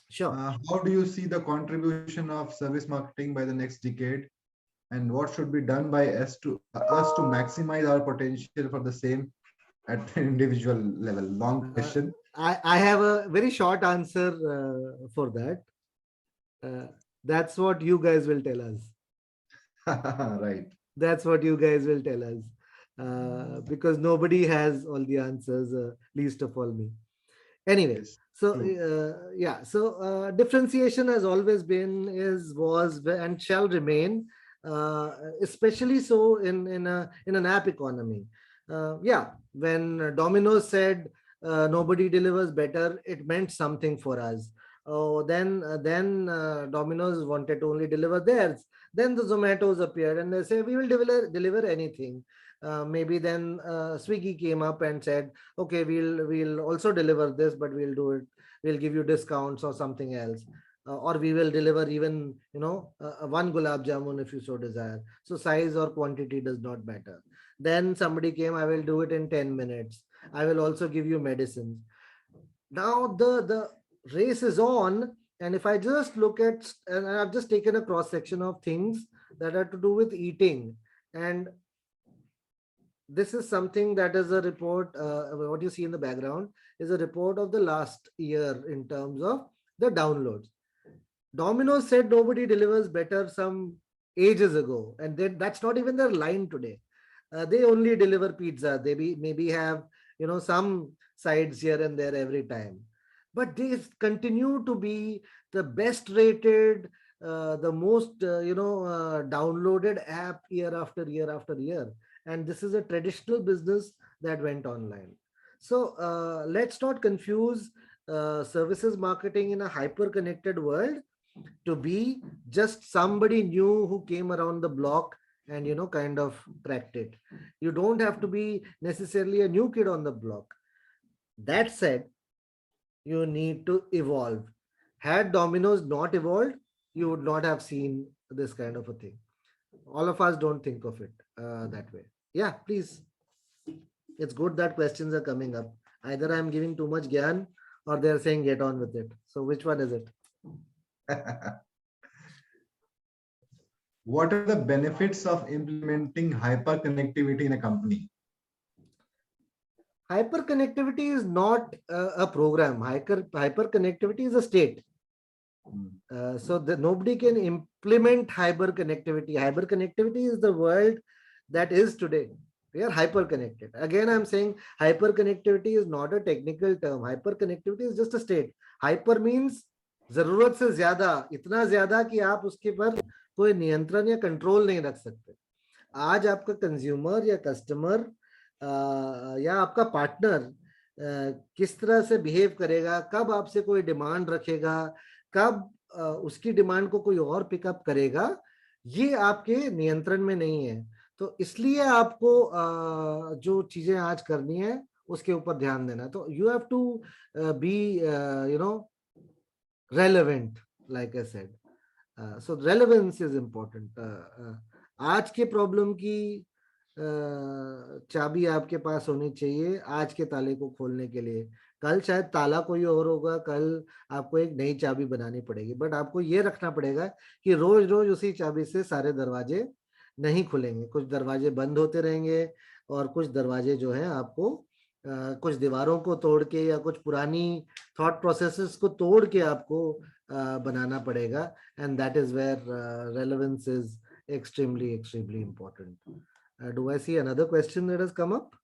Sure. How do you see the contribution of service marketing by the next decade, and what should be done by us to maximize our potential for the same at the individual level? Long question. I have a very short answer for that. That's what you guys will tell us. Right. That's what you guys will tell us, because nobody has all the answers, least of all me. Anyway, Yes, so true. yeah, so differentiation has always been, was, and shall remain, especially so in an app economy. Yeah, when Domino's said nobody delivers better, it meant something for us. Oh, then Domino's wanted to only deliver theirs. Then the Zomatos appeared and they say we will deliver anything. Maybe then Swiggy came up and said, okay, we'll also deliver this, but we'll do it. We'll give you discounts or something else. Or we will deliver even, one gulab jamun if you so desire. So size or quantity does not matter. Then somebody came, I will do it in 10 minutes. I will also give you medicines. Now the race is on. And if I just look at, and I've just taken a cross section of things that are to do with eating. And this is something that is a report, what you see in the background is a report of the last year in terms of the downloads. Domino's said nobody delivers better some ages ago, and that's not even their line today. They only deliver pizza. They maybe have some sides here and there every time, but they continue to be the best rated, the most downloaded app year after year after year. And this is a traditional business that went online. So let's not confuse services marketing in a hyper connected world to be just somebody new who came around the block and kind of cracked it. You don't have to be necessarily a new kid on the block. That said, you need to evolve. Had Domino's not evolved, you would not have seen this kind of a thing. All of us don't think of it that way. Yeah, please. It's good that questions are coming up. Either I'm giving too much gyan or they're saying get on with it. So which one is it? What are the benefits of implementing hyperconnectivity in a company? Hyperconnectivity is not a program. Hyperconnectivity is a state. So nobody can implement hyperconnectivity. Hyperconnectivity is the world that is today. We are hyperconnected. Again, I'm saying hyperconnectivity is not a technical term. Hyperconnectivity is just a state. Hyper means जरूरत से ज्यादा, इतना ज्यादा कि आप उसके पर कोई नियंत्रण या कंट्रोल नहीं रख सकते. आज आपका कंज्यूमर या कस्टमर या आपका पार्टनर किस तरह से बिहेव करेगा, कब आपसे कोई डिमांड रखेगा, कब उसकी डिमांड को कोई और पिकअप करेगा, ये आपके नियंत्रण में नहीं है. तो इसलिए आपको जो चीजें आज करनी है उसके ऊपर ध्यान देना. तो you have to be relevant, like I said. So relevance is important. आज के प्रॉब्लम की चाबी आपके पास होनी चाहिए आज के ताले को खोलने के लिए. कल शायद ताला कोई और होगा, कल आपको एक नई चाबी बनानी पड़ेगी, बट आपको ये रखना पड़ेगा कि रोज रोज उसी चाबी से सारे दरवाजे नहीं खुलेंगे, कुछ दरवाजे बंद होते रहेंगे और कुछ दरवाजे जो है आपको कुछ दीवारों को तोड़ के या कुछ पुरानी थॉट प्रोसेसेस को तोड़ के आपको बनाना पड़ेगा, and that is where relevance is extremely important. Do I see another question that has come up?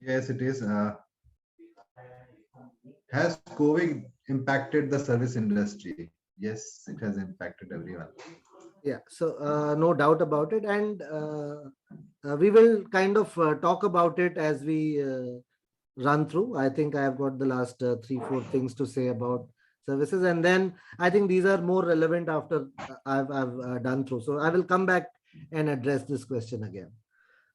Yes, it is. Has COVID impacted the service industry? Yes, it has impacted everyone. Yeah, so no doubt about it, and we will kind of talk about it as we run through. I think I have got the last 3-4 things to say about services, and then I think these are more relevant after I've done through. So I will come back and address this question again.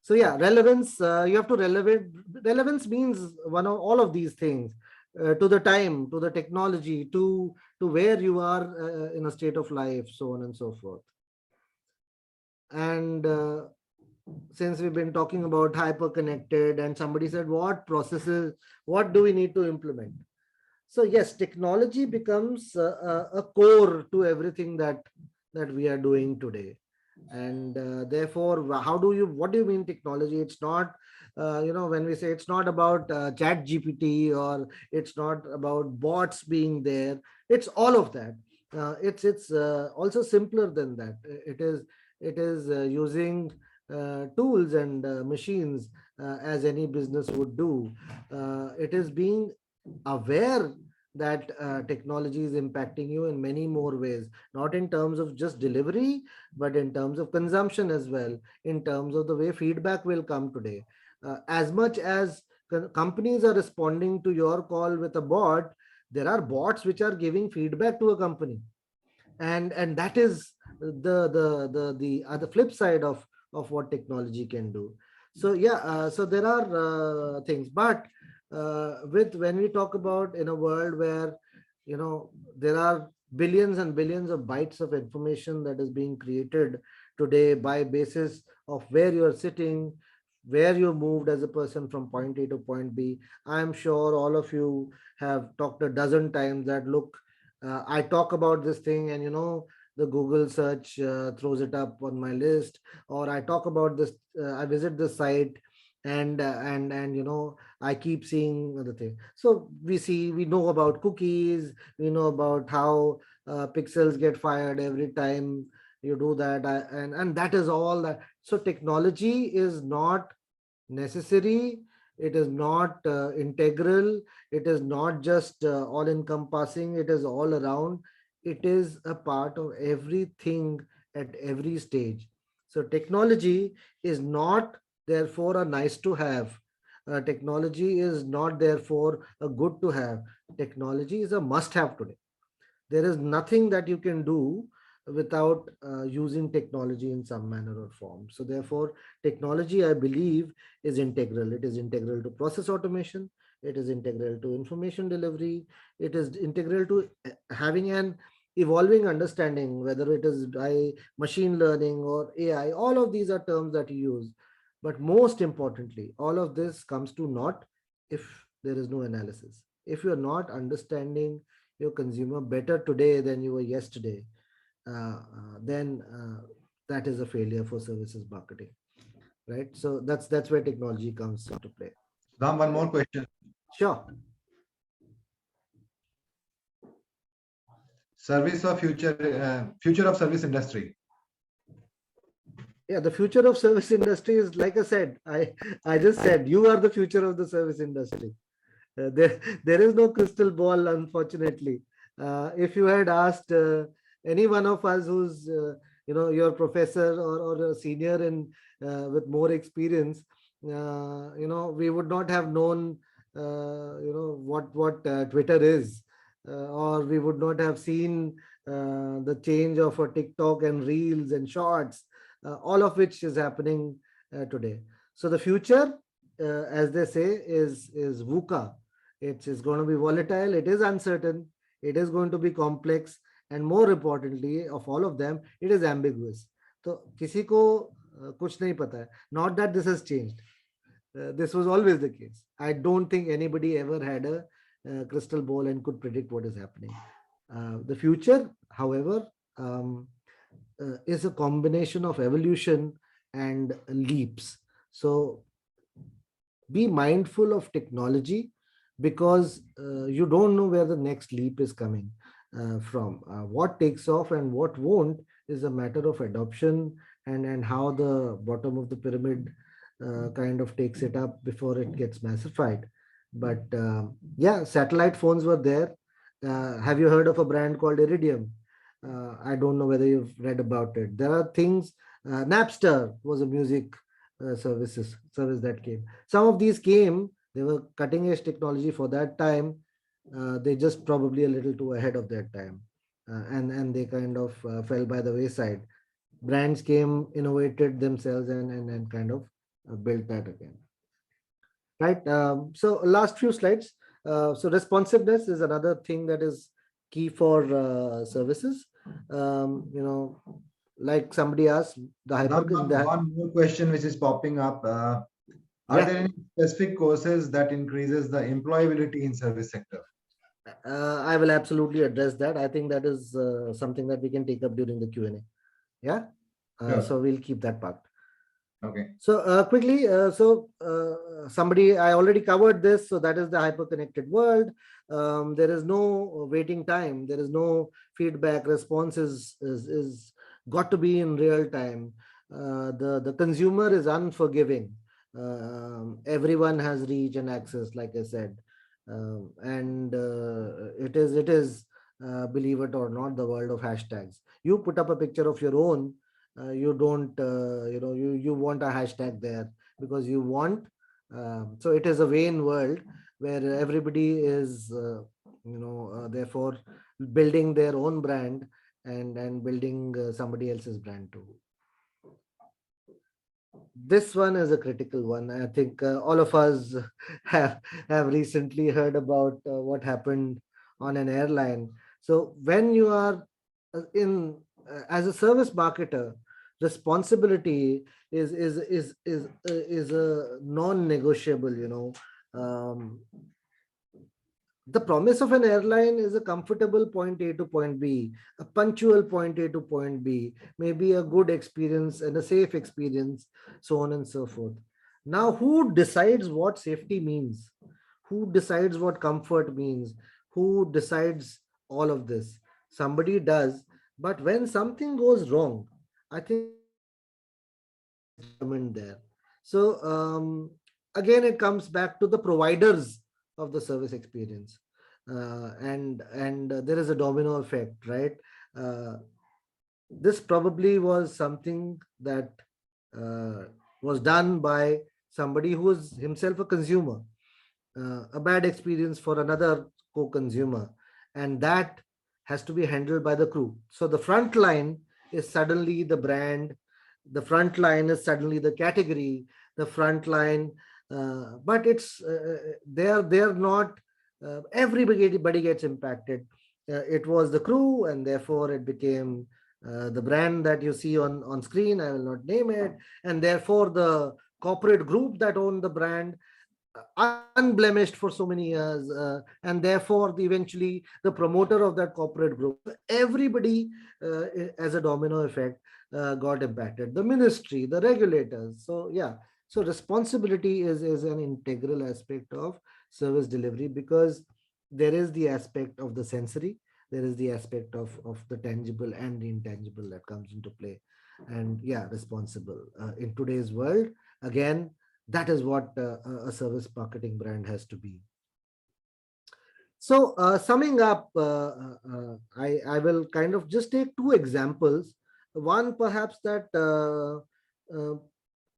So yeah, relevance. You have to relevance means one of all of these things, to the time, to the technology, to where you are in a state of life, so on and so forth. And since we've been talking about hyper connected, and somebody said, what processes, what do we need to implement? So yes, technology becomes a core to everything that we are doing today. And therefore, what do you mean technology? It's not, when we say it's not about chat GPT, or it's not about bots being there, it's all of that. It's also simpler than that. It is using tools and machines as any business would do. It is being aware that technology is impacting you in many more ways, not in terms of just delivery, but in terms of consumption as well, in terms of the way feedback will come today. As much as companies are responding to your call with a bot, there are bots which are giving feedback to a company, and that is the other flip side of what technology can do. So yeah, so there are things, but with when we talk about in a world where there are billions and billions of bytes of information that is being created today by basis of where you are sitting, where you moved as a person from point A to point B. I'm sure all of you have talked a dozen times that, look, I talk about this thing, and the Google search throws it up on my list, or I talk about this, I visit this site, and I keep seeing the thing. So we know about cookies, we know about how pixels get fired every time you do that, and that is all that. So technology is not necessary, it is not integral, it is not just all encompassing, it is all around, it is a part of everything at every stage. So technology is not therefore a nice to have, technology is not therefore a good to have, technology is a must have today. There is nothing that you can do without using technology in some manner or form. So therefore, technology, I believe, is integral. It is integral to process automation. It is integral to information delivery. It is integral to having an evolving understanding, whether it is by machine learning or AI. All of these are terms that you use. But most importantly, all of this comes to naught if there is no analysis. If you're not understanding your consumer better today than you were yesterday, then that is a failure for services marketing, right? So that's where technology comes into play. Ram, one more question. Sure. Service of future of service industry. Yeah, the future of service industry is, like I said, I just said, you are the future of the service industry. There is no crystal ball, unfortunately. If you had asked any one of us who's your professor or a senior in with more experience, we would not have known what Twitter is, or we would not have seen the change of a TikTok and Reels and Shorts, all of which is happening today. So the future, as they say, is VUCA. It is going to be volatile, it is uncertain, it is going to be complex, and more importantly of all of them, it is ambiguous. So किसी को कुछ नहीं पता है. Not that this has changed. This was always the case. I don't think anybody ever had a crystal ball and could predict what is happening. The future, however, is a combination of evolution and leaps. So be mindful of technology, because you don't know where the next leap is coming from. What takes off and what won't is a matter of adoption, and how the bottom of the pyramid kind of takes it up before it gets massified. But yeah, satellite phones were there. Have you heard of a brand called Iridium? I don't know whether you've read about it. There are things. Napster was a music service that came. Some of these came, they were cutting edge technology for that time. They just probably a little too ahead of their time, and they kind of fell by the wayside. Brands came, innovated themselves, and kind of built that again. Right. So last few slides. So responsiveness is another thing that is key for services. Like somebody asked, the hyper. One more question which is popping up. Are Yeah. there any specific courses that increases the employability in service sector? I will absolutely address that. I think that is something that we can take up during the Q&A. Yeah. Sure. So we'll keep that part. Okay. So quickly, somebody, I already covered this. So that is the hyper-connected world. There is no waiting time. There is no feedback. Response is got to be in real time. The consumer is unforgiving. Everyone has reach and access, like I said. And it is believe it or not, the world of hashtags. You put up a picture of your own, you don't you want a hashtag there because you want. So it is a vain world where everybody is therefore building their own brand and building somebody else's brand too. This one is a critical one. I think all of us have recently heard about what happened on an airline. So when you are in as a service marketer, responsibility is a non-negotiable. The promise of an airline is a comfortable point A to point B, a punctual point A to point B, maybe a good experience and a safe experience, so on and so forth. Now, who decides what safety means? Who decides what comfort means? Who decides all of this? Somebody does. But when something goes wrong, I think there. So again, it comes back to the providers of the service experience, and there is a domino effect, right? This probably was something that was done by somebody who was himself a consumer, a bad experience for another co-consumer, and that has to be handled by the crew. So the front line is suddenly the brand, the front line is suddenly the category, the front line, but it's they're not. Everybody gets impacted. It was the crew, and therefore it became the brand that you see on screen. I will not name it, and therefore the corporate group that owned the brand, unblemished for so many years, and therefore eventually the promoter of that corporate group. Everybody, as a domino effect, got impacted. The ministry, the regulators. So yeah, so responsibility is an integral aspect of service delivery, because there is the aspect of the sensory, there is the aspect of the tangible and the intangible that comes into play. And yeah, responsible in today's world, again, that is what a service marketing brand has to be. So summing up, I will kind of just take two examples. One perhaps that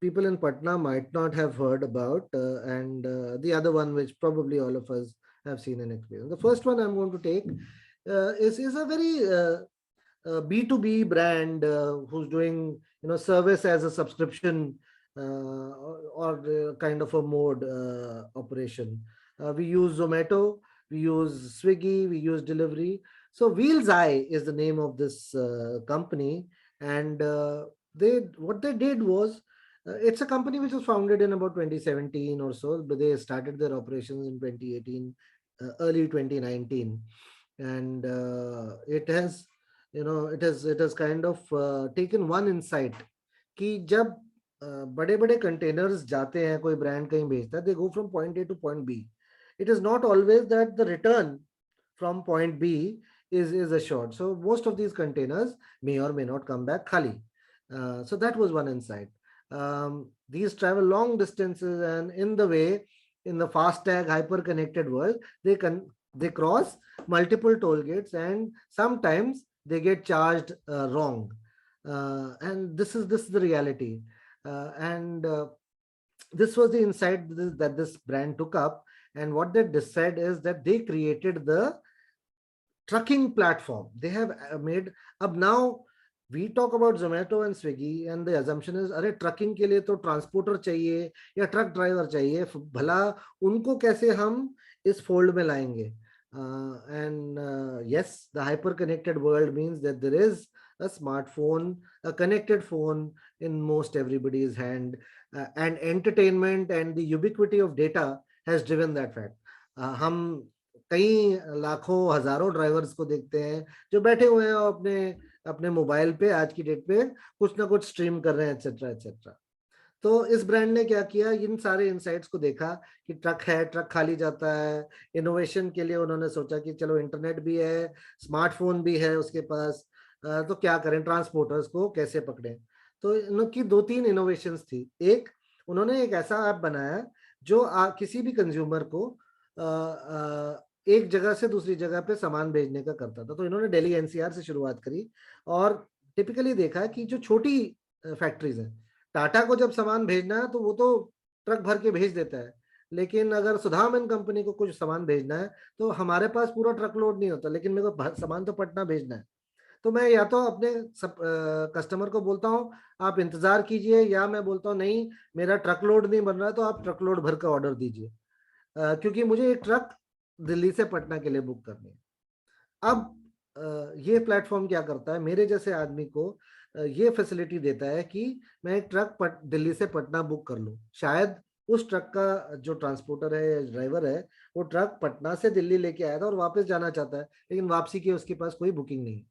people in Patna might not have heard about, and the other one which probably all of us have seen and experienced. The first one I'm going to take is a very B2B brand who's doing service as a subscription or kind of a mode operation. We use Zomato, we use Swiggy, we use delivery. So Wheels Eye is the name of this company, and what they did was, it's a company which was founded in about 2017 or so, but they started their operations in 2018, early 2019, and it has it has kind of taken one insight कि जब बड़े बड़े containers जाते हैं, कोई brand कहीं भेजता है, they go from point A to point B. It is not always that the return from point B is assured. So most of these containers may or may not come back khali. So that was one insight. These travel long distances, and in the way, in the fast tag hyper connected world, they cross multiple toll gates, and sometimes they get charged wrong. And this is the reality. And this was the insight that this brand took up. And what they decided is that they created the trucking platform. They have made up. Now we talk about Zomato and Swiggy, and the assumption is, अरे trucking के लिए तो transporter चाहिए या truck driver चाहिए, भला उनको कैसे हम इस fold में लाएंगे? And yes, the hyper connected world means that there is a smartphone, a connected phone in most everybody's hand, and entertainment and the ubiquity of data has driven that fact. हम कई लाखों हजारों drivers को देखते हैं जो बैठे हुए हैं अपने अपने मोबाइल पे आज की डेट पे कुछ ना कुछ स्ट्रीम कर रहे हैं, एटसेट्रा एटसेट्रा. तो इस ब्रांड ने क्या किया, इन सारे इंसाइट्स को देखा कि ट्रक है, ट्रक खाली जाता है, इनोवेशन के लिए उन्होंने सोचा कि चलो इंटरनेट भी है, स्मार्टफोन भी है उसके पास, तो क्या करें, ट्रांसपोर्टर्स को कैसे पकड़ें. तो इनकी 2-3 इनोवेशंस थी. एक, उन्होंने एक ऐसा ऐप बनाया जो किसी भी कंज्यूमर को एक जगह से दूसरी जगह पे सामान भेजने का करता था. तो इन्होंने दिल्ली एनसीआर से शुरुआत करी, और टिपिकली देखा कि जो छोटी फैक्ट्रीज हैं, टाटा को जब सामान भेजना है तो वो तो ट्रक भर के भेज देता है, लेकिन अगर सुधाम एंड कंपनी को कुछ सामान भेजना है तो हमारे पास पूरा ट्रक लोड नहीं होता, लेकिन मेरे को सामान तो पटना भेजना है. तो मैं या तो अपने कस्टमर को बोलता हूँ आप इंतजार कीजिए, या मैं बोलता हूँ नहीं मेरा ट्रक लोड नहीं बन रहा है तो आप ट्रक लोड भर का ऑर्डर दीजिए, क्योंकि मुझे एक ट्रक दिल्ली से पटना के लिए बुक करनी है. अब ये प्लेटफॉर्म क्या करता है, मेरे जैसे आदमी को ये फैसिलिटी देता है कि मैं एक ट्रक दिल्ली से पटना बुक कर लूं. शायद उस ट्रक का जो ट्रांसपोर्टर है या ड्राइवर है वो ट्रक पटना से दिल्ली लेके आया था और वापस जाना चाहता है, लेकिन वापसी की उसके पास कोई बुकिंग नहीं.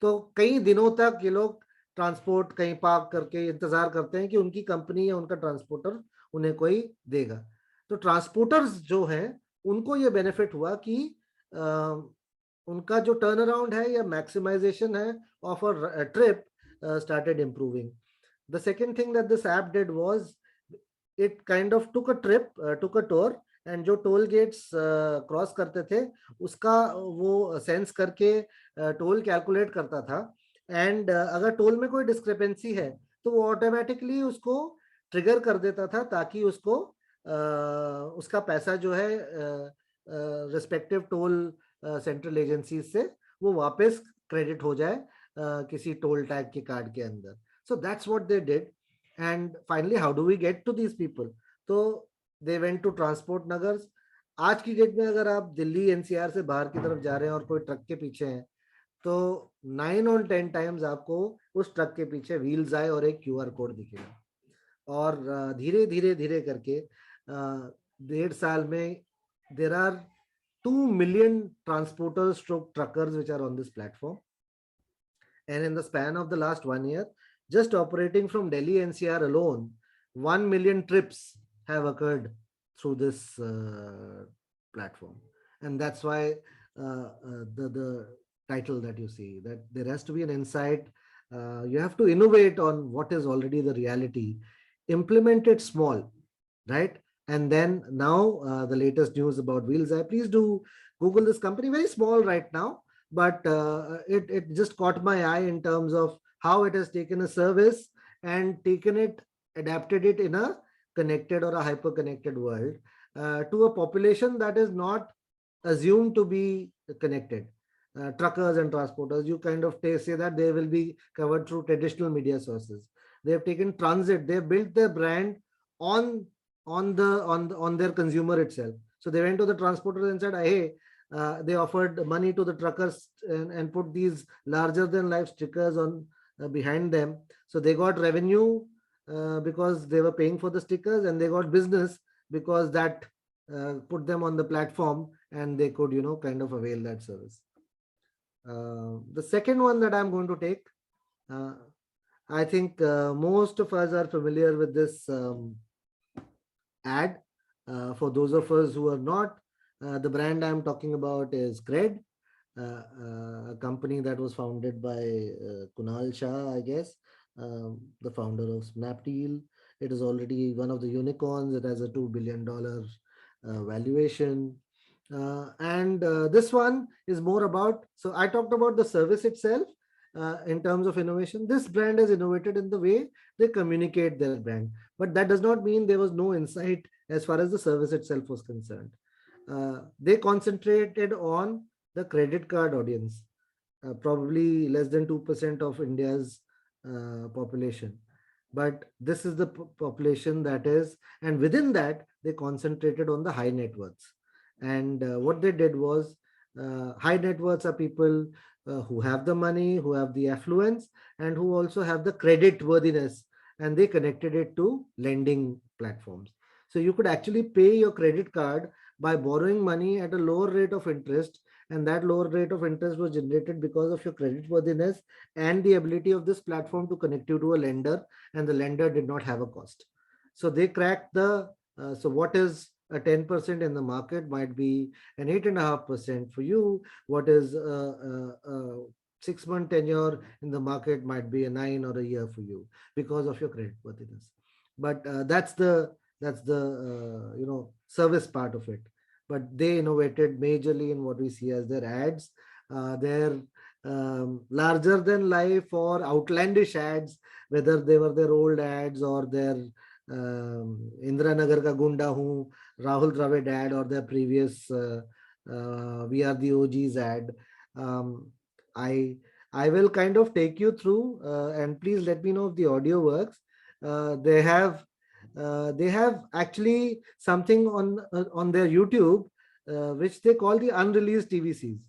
तो कई दिनों तक ये लोग ट्रांसपोर्ट कहीं पार्क करके इंतजार करते हैं कि उनकी कंपनी या उनका ट्रांसपोर्टर उन्हें कोई देगा. तो ट्रांसपोर्टर्स जो हैं उनको ये बेनिफिट हुआ कि उनका जो टर्न अराउंड है या मैक्सिमाइजेशन है of a trip started improving. The second thing that this app did was it kind of took a tour, and जो टोल गेट्स क्रॉस करते थे उसका वो सेंस करके टोल कैलकुलेट करता था, एंड अगर टोल में कोई डिस्क्रिपेंसी है तो वो ऑटोमेटिकली उसको ट्रिगर कर देता था ताकि उसको उसका पैसा जो है रिस्पेक्टिव टोल सेंट्रल एजेंसी से वो वापस क्रेडिट हो जाए किसी टोल टैग के कार्ड के अंदर. So that's what they did. And finally, how do we get to these people? तो they went to transport nagars. आज की डेट में अगर आप दिल्ली एनसीआर से बाहर की तरफ जा रहे हैं और कोई ट्रक के पीछे हैं तो 9 और 10 टाइम्स आपको उस ट्रक के पीछे व्हील्स आए और एक क्यूआर कोड दिखेगा. और धीरे धीरे धीरे करके 1.5 साल में there are 2 million transporters stroke truckers which are on this platform. And in the span of the last 1 year, just operating from Delhi NCR alone, 1 million trips have occurred through this platform. And that's why the title that you see, that there has to be an insight. You have to innovate on what is already the reality, implement it small, right? And then now the latest news about Wheelseye, please do Google this company, very small right now, but it just caught my eye in terms of how it has taken a service and adapted it in a connected or a hyper connected world to a population that is not assumed to be connected. Truckers and transporters, you kind of say that they will be covered through traditional media sources. They have taken transit, they have built their brand on their consumer itself. So they went to the transporters and said, hey, they offered money to the truckers and put these larger than life stickers on behind them. So they got revenue because they were paying for the stickers, and they got business because that put them on the platform and they could, kind of avail that service. The second one that I'm going to take, I think most of us are familiar with this ad. For those of us who are not, the brand I'm talking about is Cred, a company that was founded by Kunal Shah, I guess, the founder of Snapdeal. It is already one of the unicorns. It has a $2 billion valuation. And this one is more about, so I talked about the service itself in terms of innovation. This brand has innovated in the way they communicate their brand. But that does not mean there was no insight as far as the service itself was concerned. They concentrated on the credit card audience, probably less than 2% of India's population. But this is the population that is, and within that, they concentrated on the high net worths. And what they did was, high net worths are people who have the money, who have the affluence, and who also have the credit worthiness. And they connected it to lending platforms. So you could actually pay your credit card by borrowing money at a lower rate of interest, and that lower rate of interest was generated because of your credit worthiness and the ability of this platform to connect you to a lender, and the lender did not have a cost. So they cracked the, so what is a 10% in the market might be an 8.5% for you. What is a 6-month tenure in the market might be a 9 or a year for you because of your credit worthiness. But that's the service part of it. But they innovated majorly in what we see as their ads. Their larger than life or outlandish ads, whether they were their old ads or their Indira Nagar Ka Gunda Hu, Rahul Dravid ad, or their previous We Are the OGs ad. I will kind of take you through, and please let me know if the audio works. They have actually something on their YouTube, which they call the unreleased TVCs.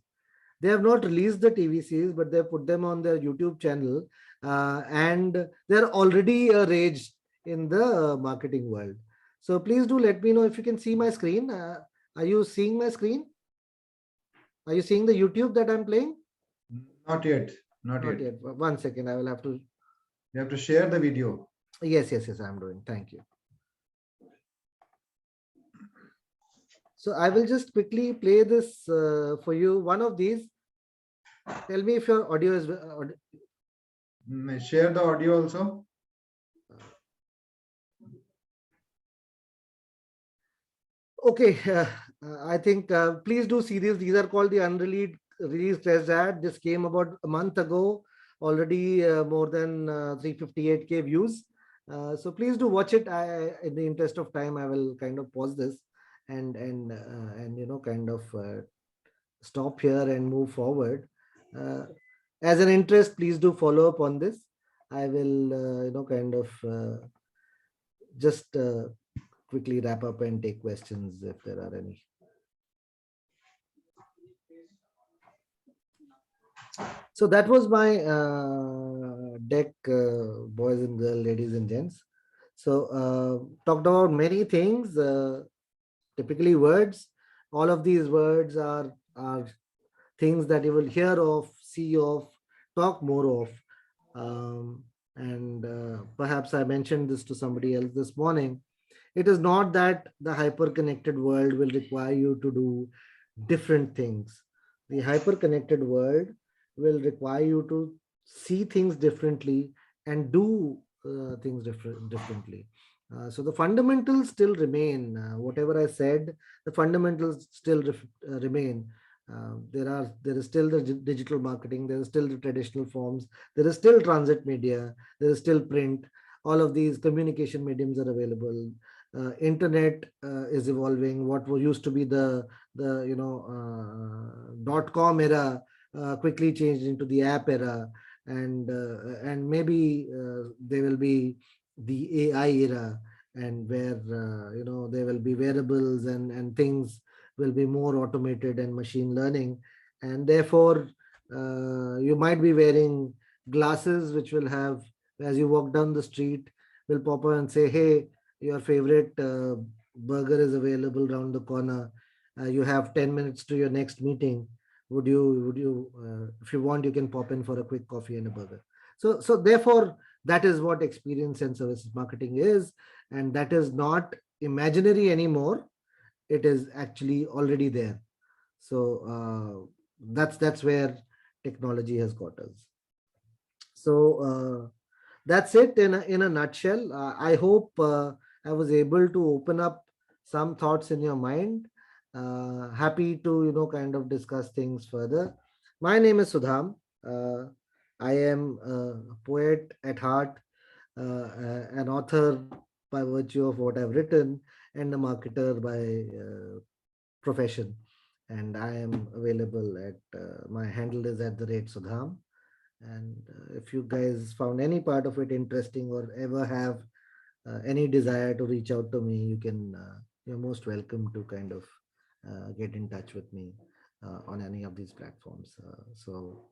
They have not released the TVCs, but they put them on their YouTube channel, and they're already a rage in the marketing world. So please do let me know if you can see my screen. Are you seeing my screen? Are you seeing the YouTube that I'm playing? Not yet. Not yet. 1 second. I will have to. You have to share the video. Yes, I'm doing. Thank you. So I will just quickly play this for you. One of these. Tell me if your audio is. Share the audio also. Okay, I think please do see these. These are called the unreleased test ad. This came about a month ago. Already more than 358K views. So please do watch it. In the interest of time, I will kind of pause this and kind of stop here and move forward. As an interest, please do follow up on this. I will kind of just quickly wrap up and take questions if there are any. So that was my deck, boys and girls, ladies and gents. So talked about many things, typically words. All of these words are things that you will hear of, see of, talk more of. And perhaps I mentioned this to somebody else this morning. It is not that the hyper-connected world will require you to do different things. The hyper-connected world will require you to see things differently and do things differently. So the fundamentals still remain. Whatever I said, the fundamentals still remain. There is still the digital marketing, there is still the traditional forms, there is still transit media, there is still print. All of these communication mediums are available. Internet is evolving. What used to be the .com era quickly changed into the app era, and maybe there will be the AI era, and where there will be wearables and things will be more automated and machine learning, and therefore you might be wearing glasses which will have, as you walk down the street, will pop up and say, hey, your favorite burger is available around the corner. You have 10 minutes to your next meeting. would you if you want, you can pop in for a quick coffee and a burger. So therefore, that is what experience and services marketing is, and that is not imaginary anymore. It is actually already there. So that's where technology has got us. So that's it in a nutshell. I hope I was able to open up some thoughts in your mind. Happy to kind of discuss things further. My name is Sudham. Uh, I am a poet at heart, an author by virtue of what I've written, and a marketer by profession. And I am available at my handle is at the rate Sudham. And if you guys found any part of it interesting or ever have any desire to reach out to me, you're most welcome to kind of get in touch with me on any of these platforms. So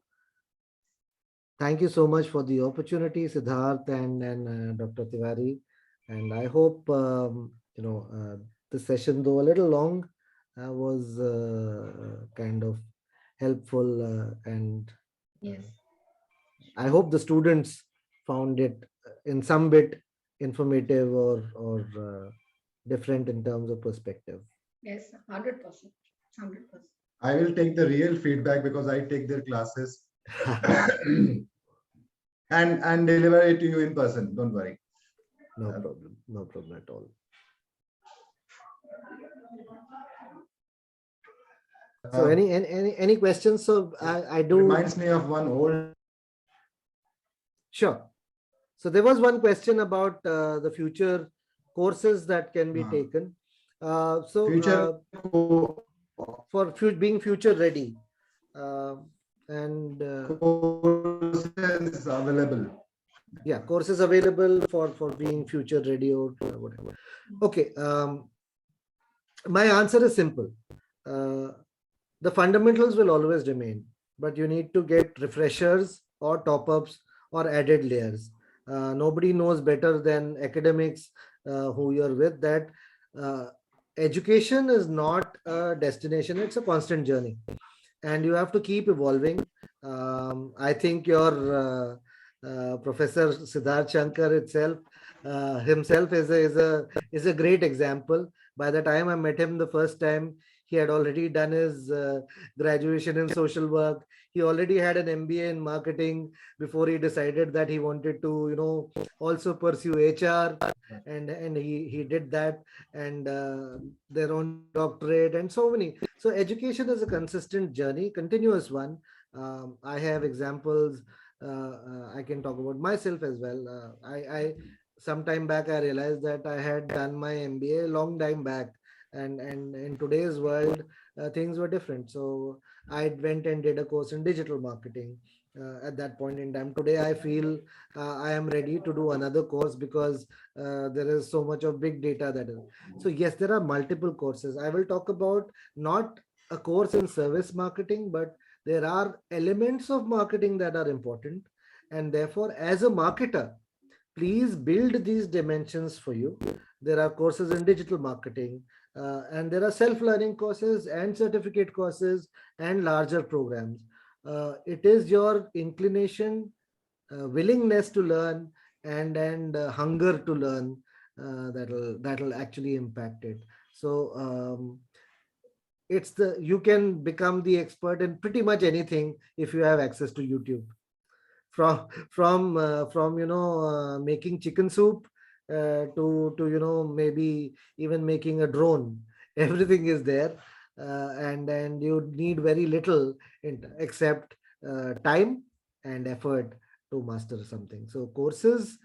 thank you so much for the opportunity, Siddharth and Dr. Tiwari. And I hope the session, though a little long, was kind of helpful, and Yes. I hope the students found it in some bit informative or different in terms of perspective. Yes, 100%. 100%. I will take the real feedback because I take their classes and deliver it to you in person. Don't worry. No problem. No problem at all. So any questions? So I do. Reminds me of one old. Sure. So there was one question about the future courses that can be taken. Future for being future ready, and courses available. Yeah, courses available for being future ready or whatever. Okay. My answer is simple. The fundamentals will always remain, but you need to get refreshers or top-ups or added layers. Nobody knows better than academics who you're with that education is not a destination, it's a constant journey. And you have to keep evolving. I think your Professor Siddharth Shankar himself is a great example. By the time I met him the first time, he had already done his graduation in social work. He already had an MBA in marketing before he decided that he wanted to, also pursue HR, and he did that, and their own doctorate and so many. So education is a consistent journey, continuous one. I have examples. I can talk about myself as well. I some time back I realized that I had done my MBA a long time back, and in today's world things were different. So I went and did a course in digital marketing at that point in time. Today I feel I am ready to do another course because there is so much of big data that is. So yes, there are multiple courses. I will talk about not a course in service marketing, but there are elements of marketing that are important, and therefore as a marketer, please build these dimensions for you. There are courses in digital marketing, and there are self-learning courses and certificate courses and larger programs. It is your inclination, willingness to learn, and hunger to learn that'll actually impact it. So you can become the expert in pretty much anything if you have access to YouTube. From making chicken soup to maybe even making a drone. Everything is there, and you need very little except time and effort to master something. So courses,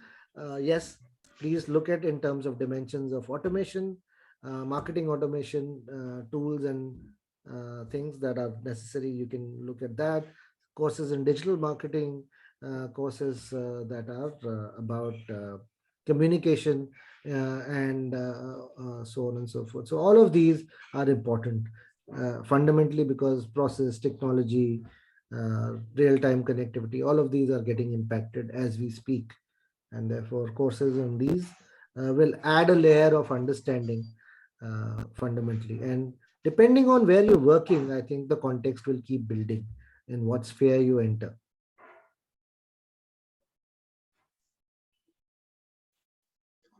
yes, please look at in terms of dimensions of automation, marketing automation tools and things that are necessary. You can look at that. Courses in digital marketing, courses that are about communication, and so on and so forth. So all of these are important fundamentally because process, technology, real-time connectivity, all of these are getting impacted as we speak. And therefore courses on these will add a layer of understanding fundamentally. And depending on where you're working, I think the context will keep building in what sphere you enter.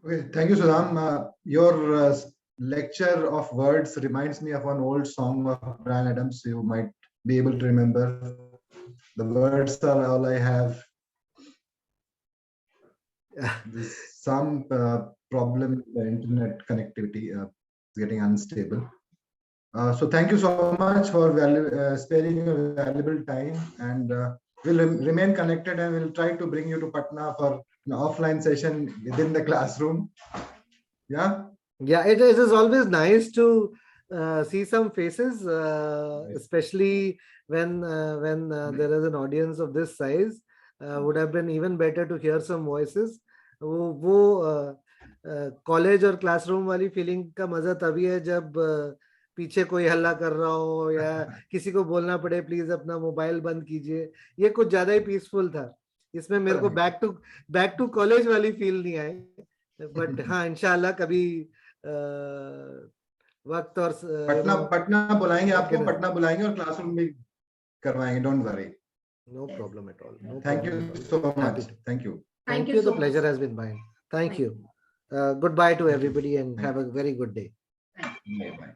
Okay, thank you, Sudham. Your lecture of words reminds me of an old song of Brian Adams. You might be able to remember. The words are all I have. There's some problem with the internet connectivity getting unstable. So thank you so much for sparing your valuable time, and we'll remain connected, and we'll try to bring you to Patna for an offline session within the classroom. Yeah. Yeah, it is always nice to see some faces, especially when there is an audience of this size. Would have been even better to hear some voices. वो college और classroom वाली feeling का मजा तभी है जब पीछे कोई हल्ला कर रहा हो या किसी को बोलना पड़े प्लीज अपना मोबाइल बंद कीजिए. ये कुछ ज्यादा ही पीसफुल था. इसमें मेरे को बैक टू कॉलेज वाली फील नहीं आई. बट हाँ, इंशाल्लाह कभी वक्त और पटना बुलाएंगे आपको, पटना बुलाएंगे और क्लासरूम भी करवाएंगे. Don't worry. No problem at all. No Thank problem you at so all. much. Thank you. Thank you. so The pleasure much. has been mine. Thank Thank you. Goodbye to Thank you. everybody and Thank have a very good day. Bye.